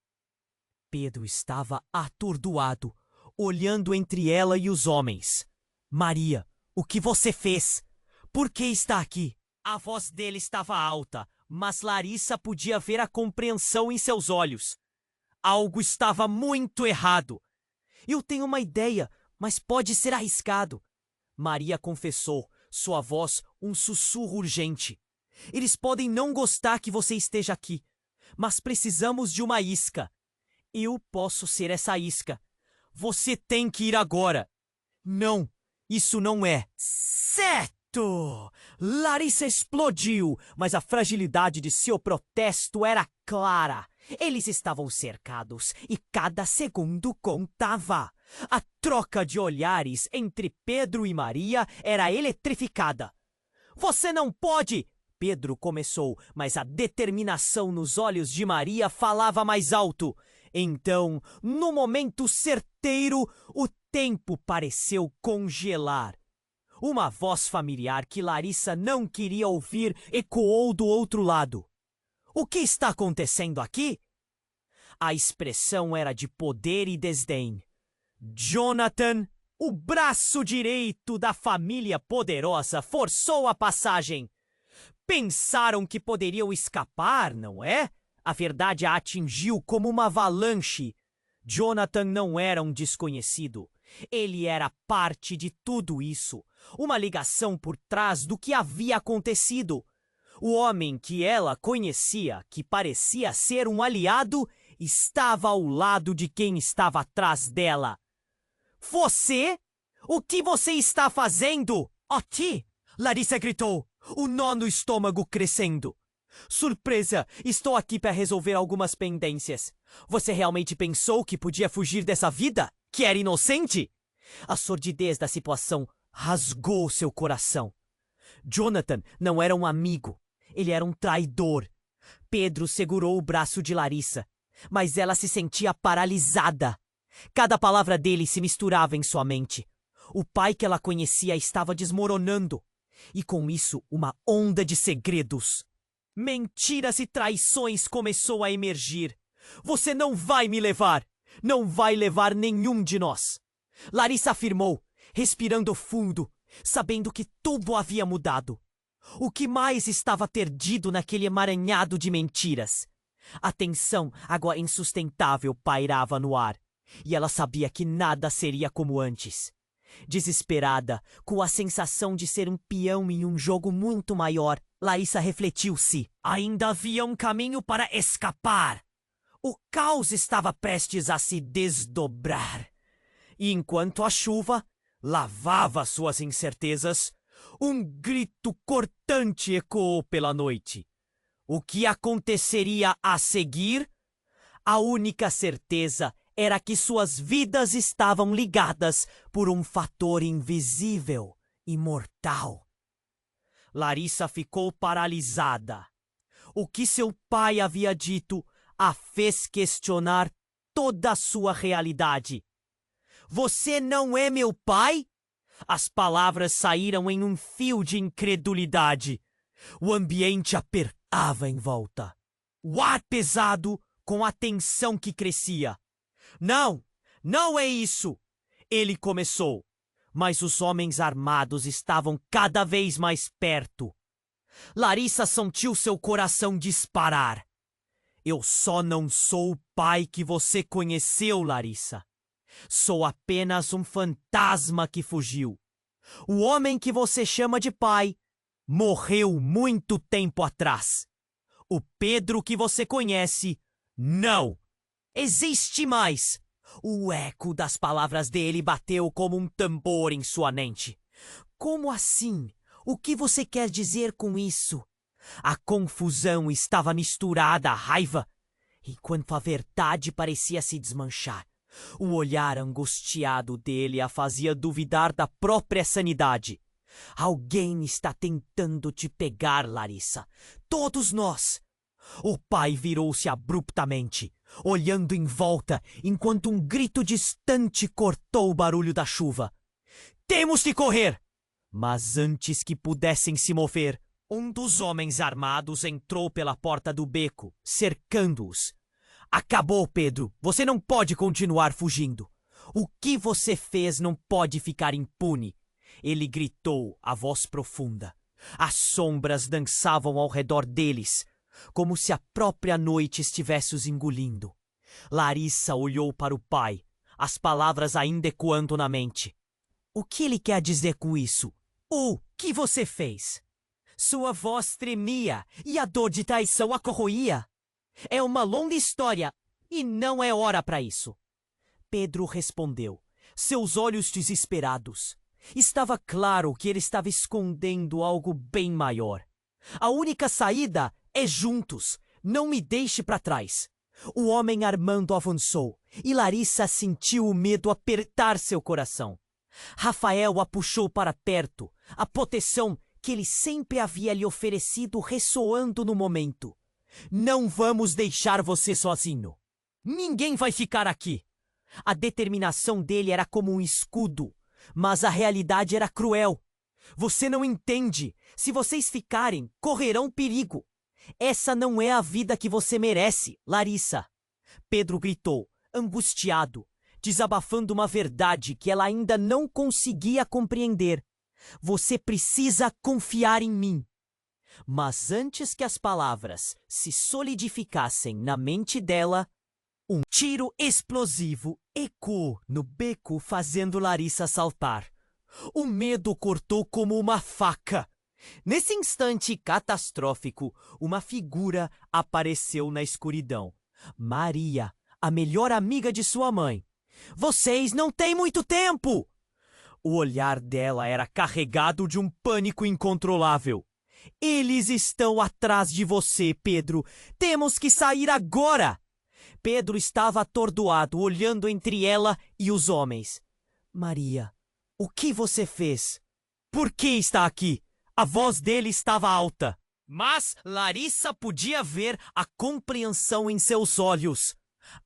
A: Pedro estava atordoado, olhando entre ela e os homens. Maria, o que você fez? Por que está aqui? A voz dele estava alta, mas Larissa podia ver a compreensão em seus olhos. Algo estava muito errado. Eu tenho uma ideia, mas pode ser arriscado. Maria confessou, sua voz um sussurro urgente. Eles podem não gostar que você esteja aqui, mas precisamos de uma isca. Eu posso ser essa isca. Você tem que ir agora. Não, isso não é. Certo! Larissa explodiu, mas a fragilidade de seu protesto era clara. Eles estavam cercados e cada segundo contava. A troca de olhares entre Pedro e Maria era eletrificada. Você não pode! Pedro começou, mas a determinação nos olhos de Maria falava mais alto. Então, no momento certeiro, o tempo pareceu congelar. Uma voz familiar que Larissa não queria ouvir ecoou do outro lado. O que está acontecendo aqui? A expressão era de poder e desdém. Jonathan, o braço direito da família poderosa, forçou a passagem. Pensaram que poderiam escapar, não é? A verdade a atingiu como uma avalanche. Jonathan não era um desconhecido. Ele era parte de tudo isso. Uma ligação por trás do que havia acontecido. O homem que ela conhecia, que parecia ser um aliado, estava ao lado de quem estava atrás dela. Você? O que você está fazendo? Oti! Larissa gritou, o nó no estômago crescendo. Surpresa, estou aqui para resolver algumas pendências. Você realmente pensou que podia fugir dessa vida? Que era inocente? A sordidez da situação rasgou seu coração. Jonathan não era um amigo, ele era um traidor. Pedro segurou o braço de Larissa, mas ela se sentia paralisada. Cada palavra dele se misturava em sua mente. O pai que ela conhecia estava desmoronando, e com isso uma onda de segredos. Mentiras e traições começou a emergir. Você não vai me levar! Não vai levar nenhum de nós! Larissa afirmou, respirando fundo, sabendo que tudo havia mudado. O que mais estava perdido naquele emaranhado de mentiras? A tensão, agora insustentável, pairava no ar, e ela sabia que nada seria como antes. Desesperada, com a sensação de ser um peão em um jogo muito maior, Larissa refletiu-se. Ainda havia um caminho para escapar. O caos estava prestes a se desdobrar. E enquanto a chuva lavava suas incertezas, um grito cortante ecoou pela noite. O que aconteceria a seguir? A única certeza era que suas vidas estavam ligadas por um fator invisível e mortal. Larissa ficou paralisada. O que seu pai havia dito a fez questionar toda a sua realidade. Você não é meu pai? As palavras saíram em um fio de incredulidade. O ambiente apertava em volta. O ar pesado com a tensão que crescia. Não, não é isso! Ele começou, mas os homens armados estavam cada vez mais perto. Larissa sentiu seu coração disparar. Eu só não sou o pai que você conheceu, Larissa. Sou apenas um fantasma que fugiu. O homem que você chama de pai morreu muito tempo atrás. O Pedro que você conhece, não existe mais. O eco das palavras dele bateu como um tambor em sua mente. Como assim? O que você quer dizer com isso? A confusão estava misturada à raiva, enquanto a verdade parecia se desmanchar. O olhar angustiado dele a fazia duvidar da própria sanidade. Alguém está tentando te pegar, Larissa. Todos nós. O pai virou-se abruptamente, olhando em volta, enquanto um grito distante cortou o barulho da chuva. Temos que correr! Mas antes que pudessem se mover, um dos homens armados entrou pela porta do beco, cercando-os. Acabou, Pedro. Você não pode continuar fugindo. O que você fez não pode ficar impune. Ele gritou, a voz profunda. As sombras dançavam ao redor deles, como se a própria noite estivesse os engolindo. Larissa olhou para o pai, as palavras ainda ecoando na mente. O que ele quer dizer com isso? O que você fez? Sua voz tremia e a dor de traição a corroía. É uma longa história e não é hora para isso. Pedro respondeu, seus olhos desesperados. Estava claro que ele estava escondendo algo bem maior. A única saída é juntos. Não me deixe para trás. O homem armado avançou e Larissa sentiu o medo apertar seu coração. Rafael a puxou para perto, a proteção que ele sempre havia lhe oferecido ressoando no momento. Não vamos deixar você sozinho. Ninguém vai ficar aqui. A determinação dele era como um escudo, mas a realidade era cruel. Você não entende. Se vocês ficarem, correrão perigo. Essa não é a vida que você merece, Larissa. Pedro gritou, angustiado, desabafando uma verdade que ela ainda não conseguia compreender. Você precisa confiar em mim. Mas antes que as palavras se solidificassem na mente dela, um tiro explosivo ecoou no beco, fazendo Larissa saltar. O medo cortou como uma faca. Nesse instante catastrófico, uma figura apareceu na escuridão. Maria, a melhor amiga de sua mãe. Vocês não têm muito tempo! O olhar dela era carregado de um pânico incontrolável. Eles estão atrás de você, Pedro. Temos que sair agora! Pedro estava atordoado, olhando entre ela e os homens. Maria, o que você fez? Por que está aqui? A voz dele estava alta. Mas Larissa podia ver a compreensão em seus olhos.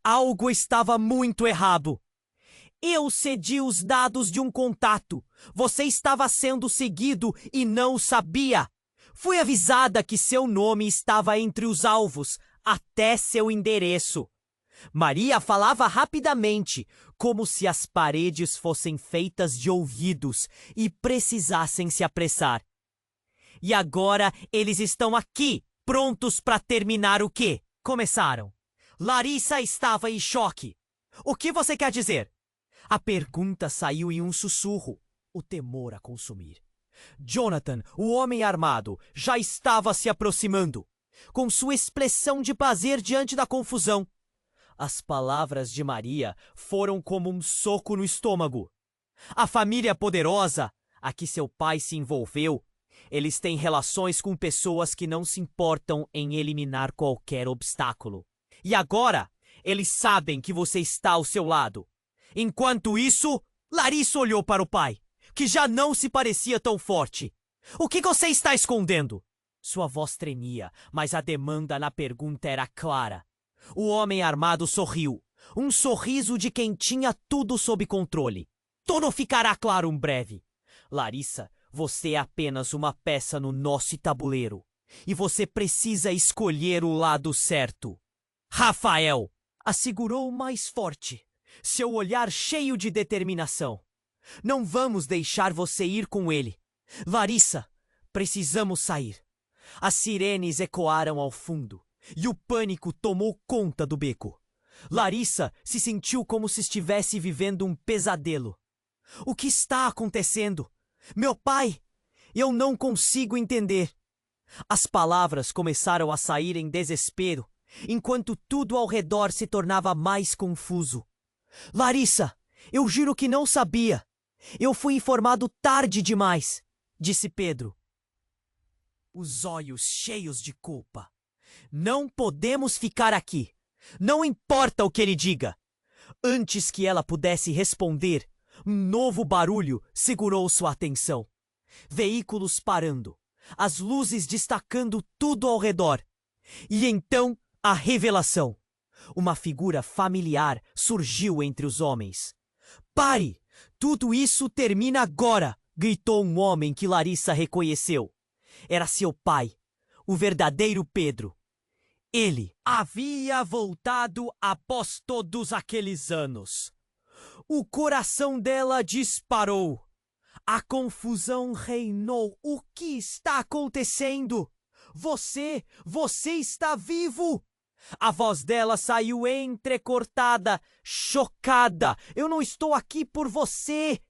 A: Algo estava muito errado. Eu cedi os dados de um contato. Você estava sendo seguido e não sabia. Fui avisada que seu nome estava entre os alvos, até seu endereço. Maria falava rapidamente, como se as paredes fossem feitas de ouvidos e precisassem se apressar. E agora eles estão aqui, prontos para terminar o quê? Começaram. Larissa estava em choque. O que você quer dizer? A pergunta saiu em um sussurro, o temor a consumir. Jonathan, o homem armado, já estava se aproximando, com sua expressão de prazer diante da confusão. As palavras de Maria foram como um soco no estômago. A família poderosa, a que seu pai se envolveu, eles têm relações com pessoas que não se importam em eliminar qualquer obstáculo. E agora, eles sabem que você está ao seu lado. Enquanto isso, Larissa olhou para o pai, que já não se parecia tão forte. O que você está escondendo? Sua voz tremia, mas a demanda na pergunta era clara. O homem armado sorriu, um sorriso de quem tinha tudo sob controle. Tudo ficará claro em breve. Larissa, você é apenas uma peça no nosso tabuleiro. E você precisa escolher o lado certo. Rafael! Assegurou mais forte, seu olhar cheio de determinação. Não vamos deixar você ir com ele. Larissa, precisamos sair. As sirenes ecoaram ao fundo e o pânico tomou conta do beco. Larissa se sentiu como se estivesse vivendo um pesadelo. O que está acontecendo? Meu pai! Eu não consigo entender. As palavras começaram a sair em desespero, enquanto tudo ao redor se tornava mais confuso. Larissa, eu juro que não sabia. Eu fui informado tarde demais, disse Pedro, os olhos cheios de culpa. Não podemos ficar aqui. Não importa o que ele diga. Antes que ela pudesse responder, um novo barulho segurou sua atenção. Veículos parando, as luzes destacando tudo ao redor. E então, a revelação. Uma figura familiar surgiu entre os homens. Pare! Tudo isso termina agora! Gritou um homem que Larissa reconheceu. Era seu pai, o verdadeiro Pedro. Ele havia voltado após todos aqueles anos. O coração dela disparou. A confusão reinou. O que está acontecendo? Você está vivo! A voz dela saiu entrecortada, chocada. Eu não estou aqui por você.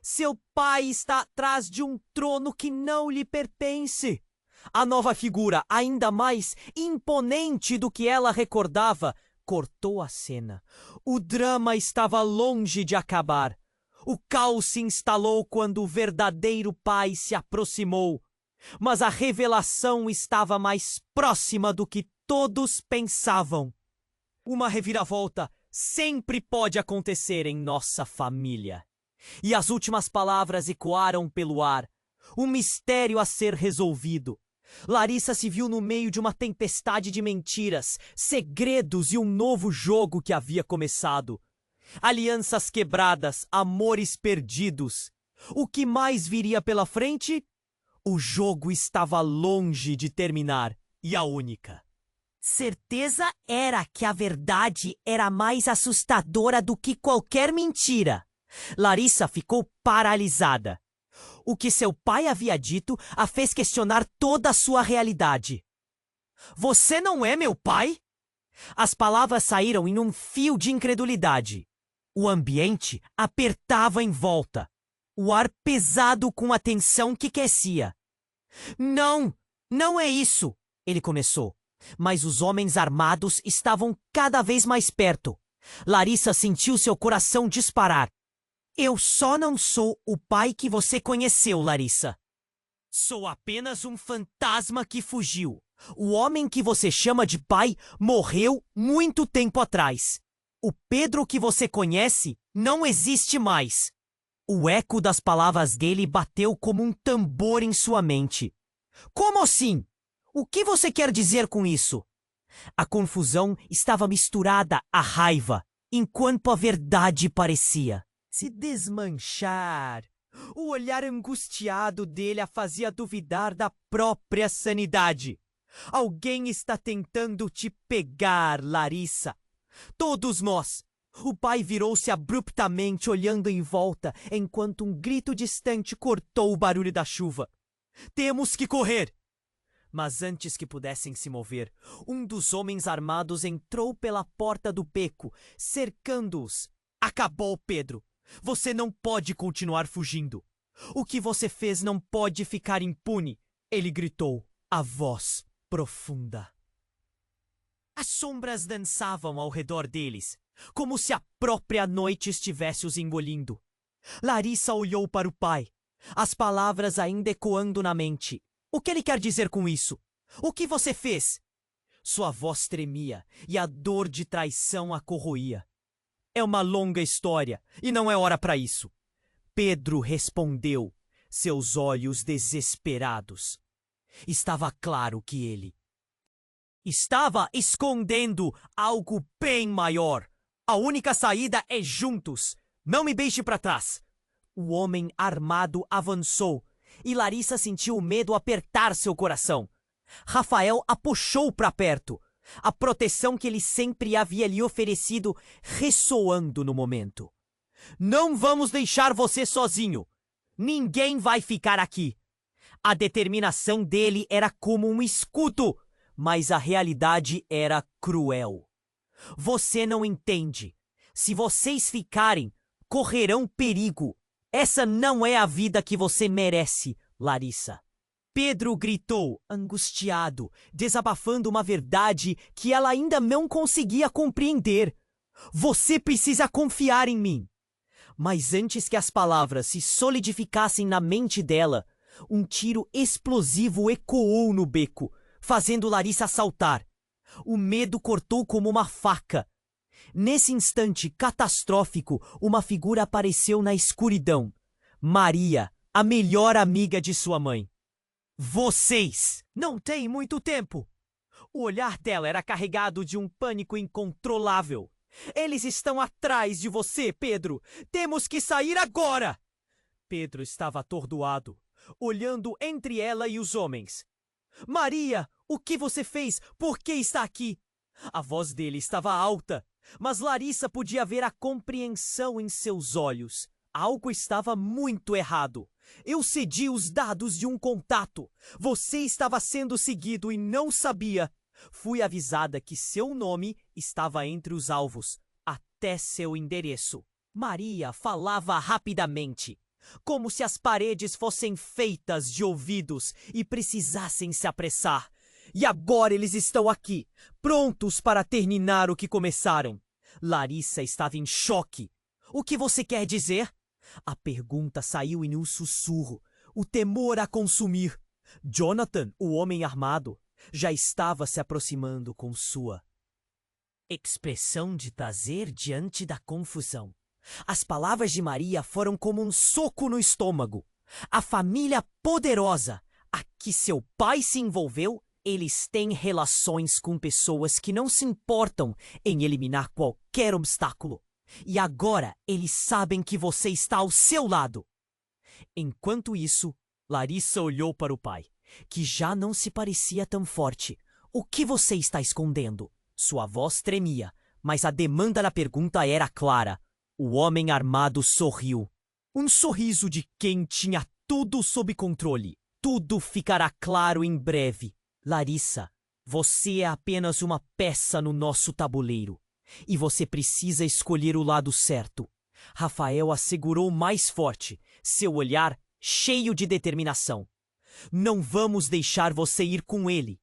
A: Seu pai está atrás de um trono que não lhe pertence. A nova figura, ainda mais imponente do que ela recordava, cortou a cena. O drama estava longe de acabar. O caos se instalou quando o verdadeiro pai se aproximou. Mas a revelação estava mais próxima do que todos pensavam. Uma reviravolta sempre pode acontecer em nossa família. E as últimas palavras ecoaram pelo ar. Um mistério a ser resolvido. Larissa se viu no meio de uma tempestade de mentiras, segredos e um novo jogo que havia começado. Alianças quebradas, amores perdidos. O que mais viria pela frente? O jogo estava longe de terminar, e a única certeza era que a verdade era mais assustadora do que qualquer mentira. Larissa ficou paralisada. O que seu pai havia dito a fez questionar toda a sua realidade. Você não é meu pai? As palavras saíram em um fio de incredulidade. O ambiente apertava em volta. O ar pesado com a tensão que aquecia. Não, não é isso, ele começou. Mas os homens armados estavam cada vez mais perto. Larissa sentiu seu coração disparar. Eu só não sou o pai que você conheceu, Larissa. Sou apenas um fantasma que fugiu. O homem que você chama de pai morreu muito tempo atrás. O Pedro que você conhece não existe mais. O eco das palavras dele bateu como um tambor em sua mente. Como assim? O que você quer dizer com isso? A confusão estava misturada à raiva, enquanto a verdade parecia se desmanchar. O olhar angustiado dele a fazia duvidar da própria sanidade. Alguém está tentando te pegar, Larissa. Todos nós. O pai virou-se abruptamente, olhando em volta, enquanto um grito distante cortou o barulho da chuva. Temos que correr! Mas antes que pudessem se mover, um dos homens armados entrou pela porta do beco, cercando-os. Acabou, Pedro! Você não pode continuar fugindo. O que você fez não pode ficar impune, ele gritou, a voz profunda. As sombras dançavam ao redor deles, como se a própria noite estivesse os engolindo. Larissa olhou para o pai, as palavras ainda ecoando na mente. O que ele quer dizer com isso? O que você fez? Sua voz tremia e a dor de traição a corroía. É uma longa história e não é hora para isso. Pedro respondeu, seus olhos desesperados. Estava claro que ele estava escondendo algo bem maior. A única saída é juntos. Não me deixe para trás. O homem armado avançou e Larissa sentiu o medo apertar seu coração. Rafael a puxou para perto, a proteção que ele sempre havia lhe oferecido ressoando no momento. Não vamos deixar você sozinho. Ninguém vai ficar aqui. A determinação dele era como um escudo, mas a realidade era cruel. Você não entende. Se vocês ficarem, correrão perigo. Essa não é a vida que você merece, Larissa. Pedro gritou, angustiado, desabafando uma verdade que ela ainda não conseguia compreender. Você precisa confiar em mim. Mas antes que as palavras se solidificassem na mente dela, um tiro explosivo ecoou no beco, fazendo Larissa saltar. O medo cortou como uma faca. Nesse instante catastrófico, uma figura apareceu na escuridão. Maria, a melhor amiga de sua mãe. Vocês não têm muito tempo. O olhar dela era carregado de um pânico incontrolável. Eles estão atrás de você, Pedro. Temos que sair agora. Pedro estava atordoado, olhando entre ela e os homens. Maria, o que você fez? Por que está aqui? A voz dele estava alta, mas Larissa podia ver a compreensão em seus olhos. Algo estava muito errado. Eu cedi os dados de um contato. Você estava sendo seguido e não sabia. Fui avisada que seu nome estava entre os alvos, até seu endereço. Maria falava rapidamente, como se as paredes fossem feitas de ouvidos e precisassem se apressar. E agora eles estão aqui, prontos para terminar o que começaram. Larissa estava em choque. O que você quer dizer? A pergunta saiu em um sussurro, o temor a consumir. Jonathan, o homem armado, já estava se aproximando com sua expressão de prazer diante da confusão. As palavras de Maria foram como um soco no estômago. A família poderosa a que seu pai se envolveu, eles têm relações com pessoas que não se importam em eliminar qualquer obstáculo. E agora eles sabem que você está ao seu lado. Enquanto isso, Larissa olhou para o pai, que já não se parecia tão forte. O que você está escondendo? Sua voz tremia, mas a demanda da pergunta era clara. O homem armado sorriu. Um sorriso de quem tinha tudo sob controle. Tudo ficará claro em breve. Larissa, você é apenas uma peça no nosso tabuleiro. E você precisa escolher o lado certo. Rafael assegurou mais forte, seu olhar cheio de determinação. Não vamos deixar você ir com ele.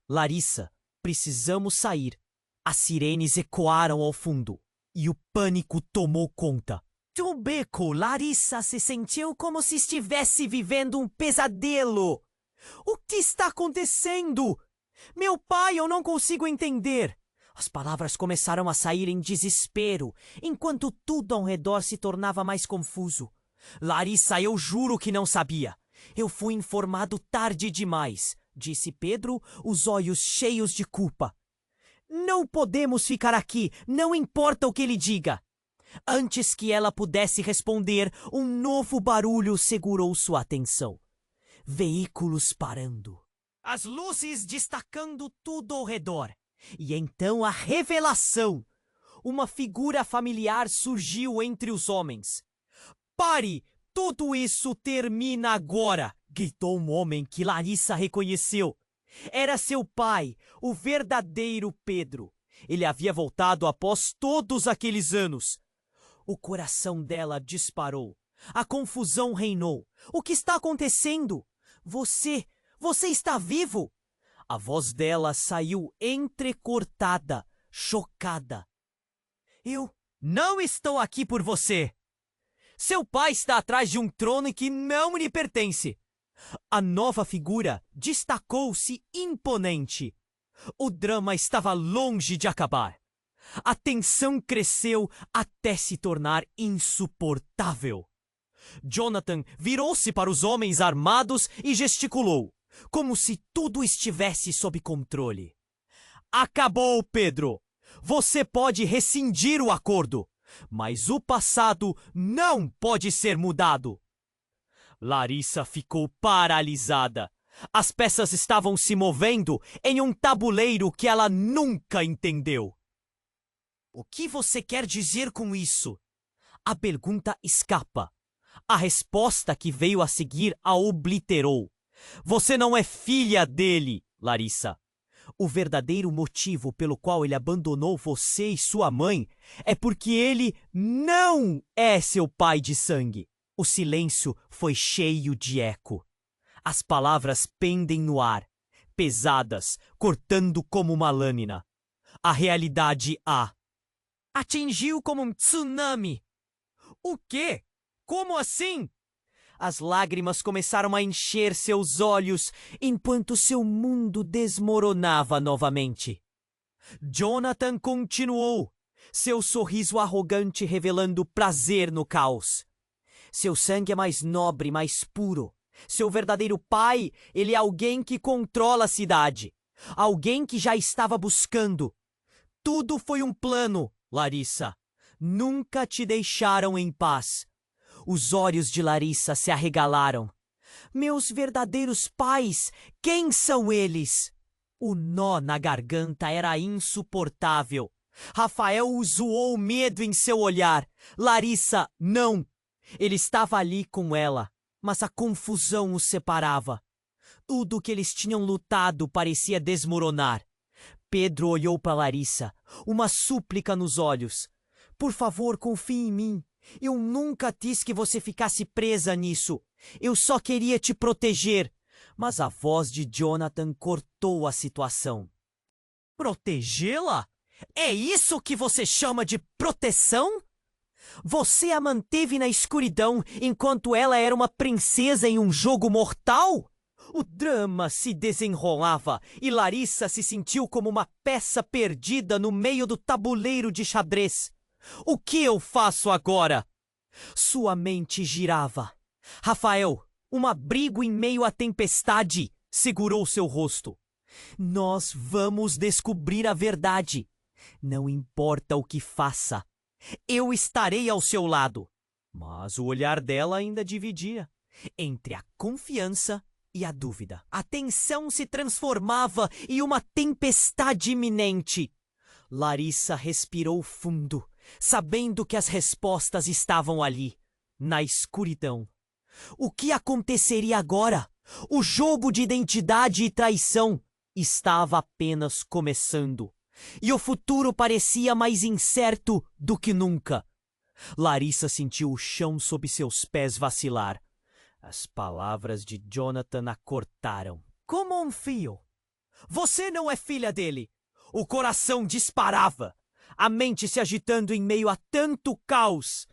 A: Larissa, Precisamos sair. As sirenes ecoaram ao fundo e o pânico tomou conta. Do beco, Larissa se sentiu como se estivesse vivendo um pesadelo. O que está acontecendo? Meu pai, eu não consigo entender. As palavras começaram a sair em desespero, enquanto tudo ao redor se tornava mais confuso. Larissa, eu juro que não sabia. Eu fui informado tarde demais, disse Pedro, os olhos cheios de culpa. Não podemos ficar aqui, não importa o que ele diga. Antes que ela pudesse responder, um novo barulho segurou sua atenção. Veículos parando. As luzes destacando tudo ao redor. E então a revelação! Uma figura familiar surgiu entre os homens. Pare! Tudo isso termina agora! Gritou um homem que Larissa reconheceu. Era seu pai, o verdadeiro Pedro. Ele havia voltado após todos aqueles anos. O coração dela disparou. A confusão reinou. O que está acontecendo? Você está vivo? A voz dela saiu entrecortada, chocada. Eu não estou aqui por você. Seu pai está atrás de um trono que não lhe pertence. A nova figura destacou-se imponente. O drama estava longe de acabar. A tensão cresceu até se tornar insuportável. Jonathan virou-se para os homens armados e gesticulou, como se tudo estivesse sob controle. Acabou, Pedro! Você pode rescindir o acordo, mas o passado não pode ser mudado. Larissa ficou paralisada. As peças estavam se movendo em um tabuleiro que ela nunca entendeu. O que você quer dizer com isso? A pergunta escapa. A resposta que veio a seguir a obliterou. Você não é filha dele, Larissa. O verdadeiro motivo pelo qual ele abandonou você e sua mãe é porque ele não é seu pai de sangue. O silêncio foi cheio de eco. As palavras pendem no ar, pesadas, cortando como uma lâmina. A realidade atingiu como um tsunami. O quê? Como assim? As lágrimas começaram a encher seus olhos enquanto seu mundo desmoronava novamente. Jonathan continuou, seu sorriso arrogante revelando prazer no caos. Seu sangue é mais nobre, mais puro. Seu verdadeiro pai, ele é alguém que controla a cidade. Alguém que já estava buscando. Tudo foi um plano, Larissa. Nunca te deixaram em paz. Os olhos de Larissa se arregalaram. Meus verdadeiros pais, quem são eles? O nó na garganta era insuportável. Rafael zoou medo em seu olhar. Larissa, não. Ele estava ali com ela, mas a confusão os separava. Tudo que eles tinham lutado parecia desmoronar. Pedro olhou para Larissa, uma súplica nos olhos. Por favor, confie em mim. Eu nunca quis que você ficasse presa nisso. Eu só queria te proteger. Mas a voz de Jonathan cortou a situação. Protegê-la? É isso que você chama de proteção? Você a manteve na escuridão enquanto ela era uma princesa em um jogo mortal? O drama se desenrolava e Larissa se sentiu como uma peça perdida no meio do tabuleiro de xadrez. O que eu faço agora? Sua mente girava. Rafael, um abrigo em meio à tempestade, segurou seu rosto. Nós vamos descobrir a verdade. Não importa o que faça. Eu estarei ao seu lado. Mas o olhar dela ainda dividia entre a confiança e a dúvida. A tensão se transformava em uma tempestade iminente. Larissa respirou fundo, sabendo que as respostas estavam ali, na escuridão. O que aconteceria agora? O jogo de identidade e traição estava apenas começando. E o futuro parecia mais incerto do que nunca. Larissa sentiu o chão sob seus pés vacilar. As palavras de Jonathan a cortaram, como um fio. Você não é filha dele. O coração disparava, a mente se agitando em meio a tanto caos.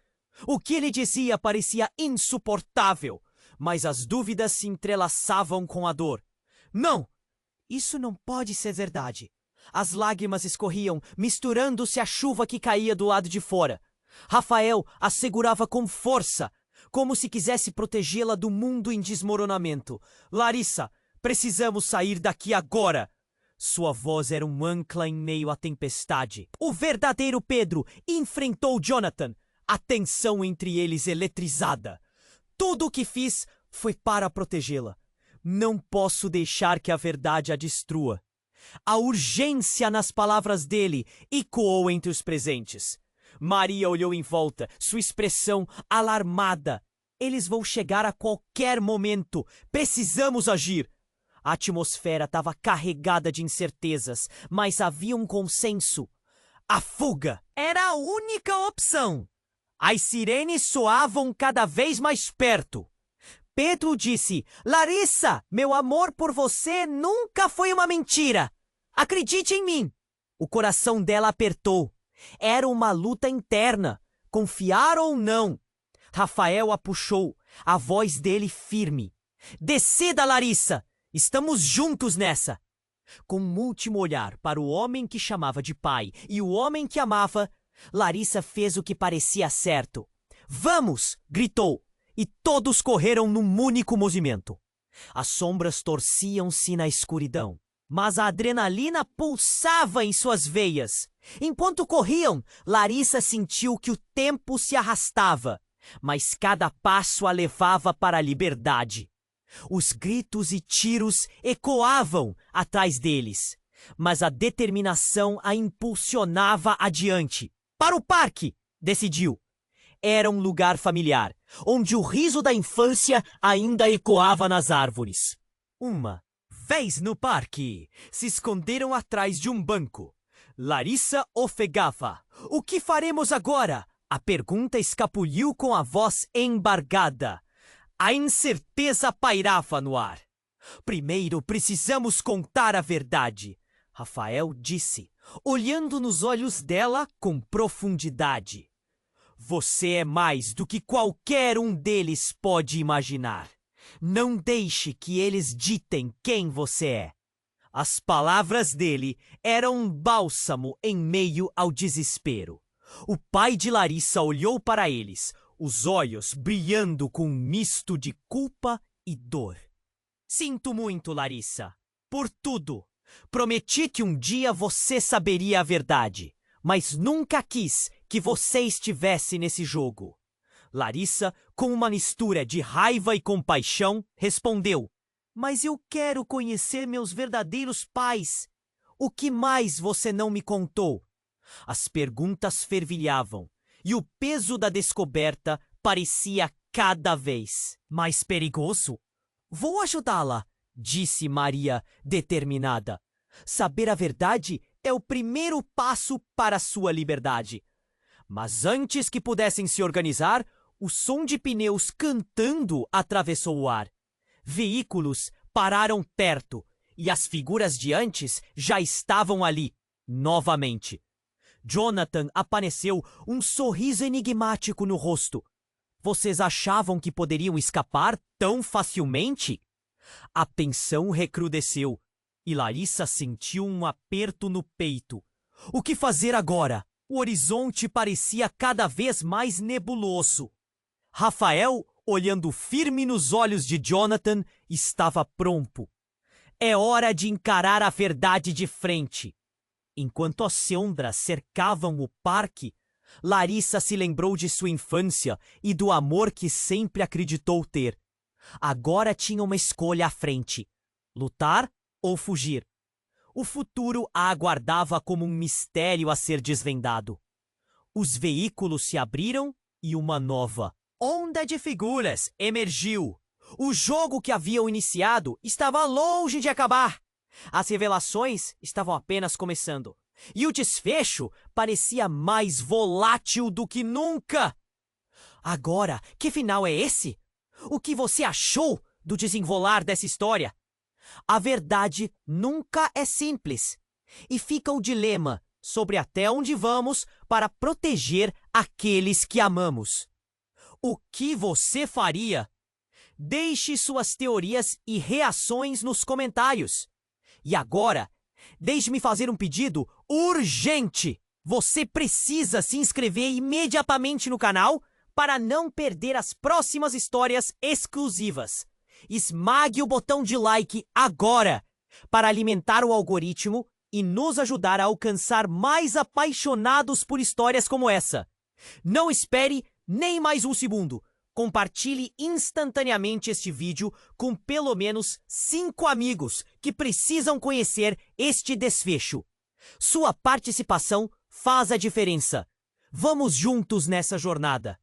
A: O que ele dizia parecia insuportável, mas as dúvidas se entrelaçavam com a dor. Não! Isso não pode ser verdade. As lágrimas escorriam, misturando-se à chuva que caía do lado de fora. Rafael a segurava com força, como se quisesse protegê-la do mundo em desmoronamento. Larissa, precisamos sair daqui agora! Sua voz era um ancla em meio à tempestade. O verdadeiro Pedro enfrentou Jonathan, a tensão entre eles eletrizada. Tudo o que fiz foi para protegê-la. Não posso deixar que a verdade a destrua. A urgência nas palavras dele ecoou entre os presentes. Maria olhou em volta, sua expressão alarmada. Eles vão chegar a qualquer momento. Precisamos agir. A atmosfera estava carregada de incertezas, mas havia um consenso. A fuga era a única opção. As sirenes soavam cada vez mais perto. Pedro disse: Larissa, meu amor por você nunca foi uma mentira. Acredite em mim. O coração dela apertou. Era uma luta interna, confiar ou não. Rafael a puxou, a voz dele firme. Decida, Larissa. Estamos juntos nessa. Com um último olhar para o homem que chamava de pai e o homem que amava, Larissa fez o que parecia certo. Vamos! Gritou, e todos correram num único movimento. As sombras torciam-se na escuridão, mas a adrenalina pulsava em suas veias. Enquanto corriam, Larissa sentiu que o tempo se arrastava, mas cada passo a levava para a liberdade. Os gritos e tiros ecoavam atrás deles, mas a determinação a impulsionava adiante. Para o parque, decidiu. Era um lugar familiar, onde o riso da infância ainda ecoava nas árvores. Uma vez no parque, se esconderam atrás de um banco. Larissa ofegava. O que faremos agora? A pergunta escapuliu com a voz embargada. A incerteza pairava no ar. Primeiro precisamos contar a verdade, Rafael disse, olhando nos olhos dela com profundidade. Você é mais do que qualquer um deles pode imaginar. Não deixe que eles ditem quem você é. As palavras dele eram um bálsamo em meio ao desespero. O pai de Larissa olhou para eles, os olhos brilhando com um misto de culpa e dor. Sinto muito, Larissa, por tudo. Prometi que um dia você saberia a verdade, mas nunca quis que você estivesse nesse jogo. Larissa, com uma mistura de raiva e compaixão, respondeu: Mas eu quero conhecer meus verdadeiros pais. O que mais você não me contou? As perguntas fervilhavam, e o peso da descoberta parecia cada vez mais perigoso. Vou ajudá-la, disse Maria, determinada. Saber a verdade é o primeiro passo para a sua liberdade. Mas antes que pudessem se organizar, o som de pneus cantando atravessou o ar. Veículos pararam perto, e as figuras de antes já estavam ali, novamente. Jonathan apareceu, um sorriso enigmático no rosto. Vocês achavam que poderiam escapar tão facilmente? A tensão recrudesceu, e Larissa sentiu um aperto no peito. O que fazer agora? O horizonte parecia cada vez mais nebuloso. Rafael, olhando firme nos olhos de Jonathan, estava pronto. É hora de encarar a verdade de frente. Enquanto as sombras cercavam o parque, Larissa se lembrou de sua infância e do amor que sempre acreditou ter. Agora tinha uma escolha à frente: lutar ou fugir. O futuro a aguardava como um mistério a ser desvendado. Os veículos se abriram e uma nova onda de figuras emergiu. O jogo que haviam iniciado estava longe de acabar. As revelações estavam apenas começando. E o desfecho parecia mais volátil do que nunca. Agora, que final é esse? O que você achou do desenrolar dessa história? A verdade nunca é simples. E fica o dilema sobre até onde vamos para proteger aqueles que amamos. O que você faria? Deixe suas teorias e reações nos comentários. E agora, deixe-me fazer um pedido urgente. Você precisa se inscrever imediatamente no canal para não perder as próximas histórias exclusivas. Esmague o botão de like agora para alimentar o algoritmo e nos ajudar a alcançar mais apaixonados por histórias como essa. Não espere nem mais um segundo. Compartilhe instantaneamente este vídeo com pelo menos 5 amigos que precisam conhecer este desfecho. Sua participação faz a diferença. Vamos juntos nessa jornada.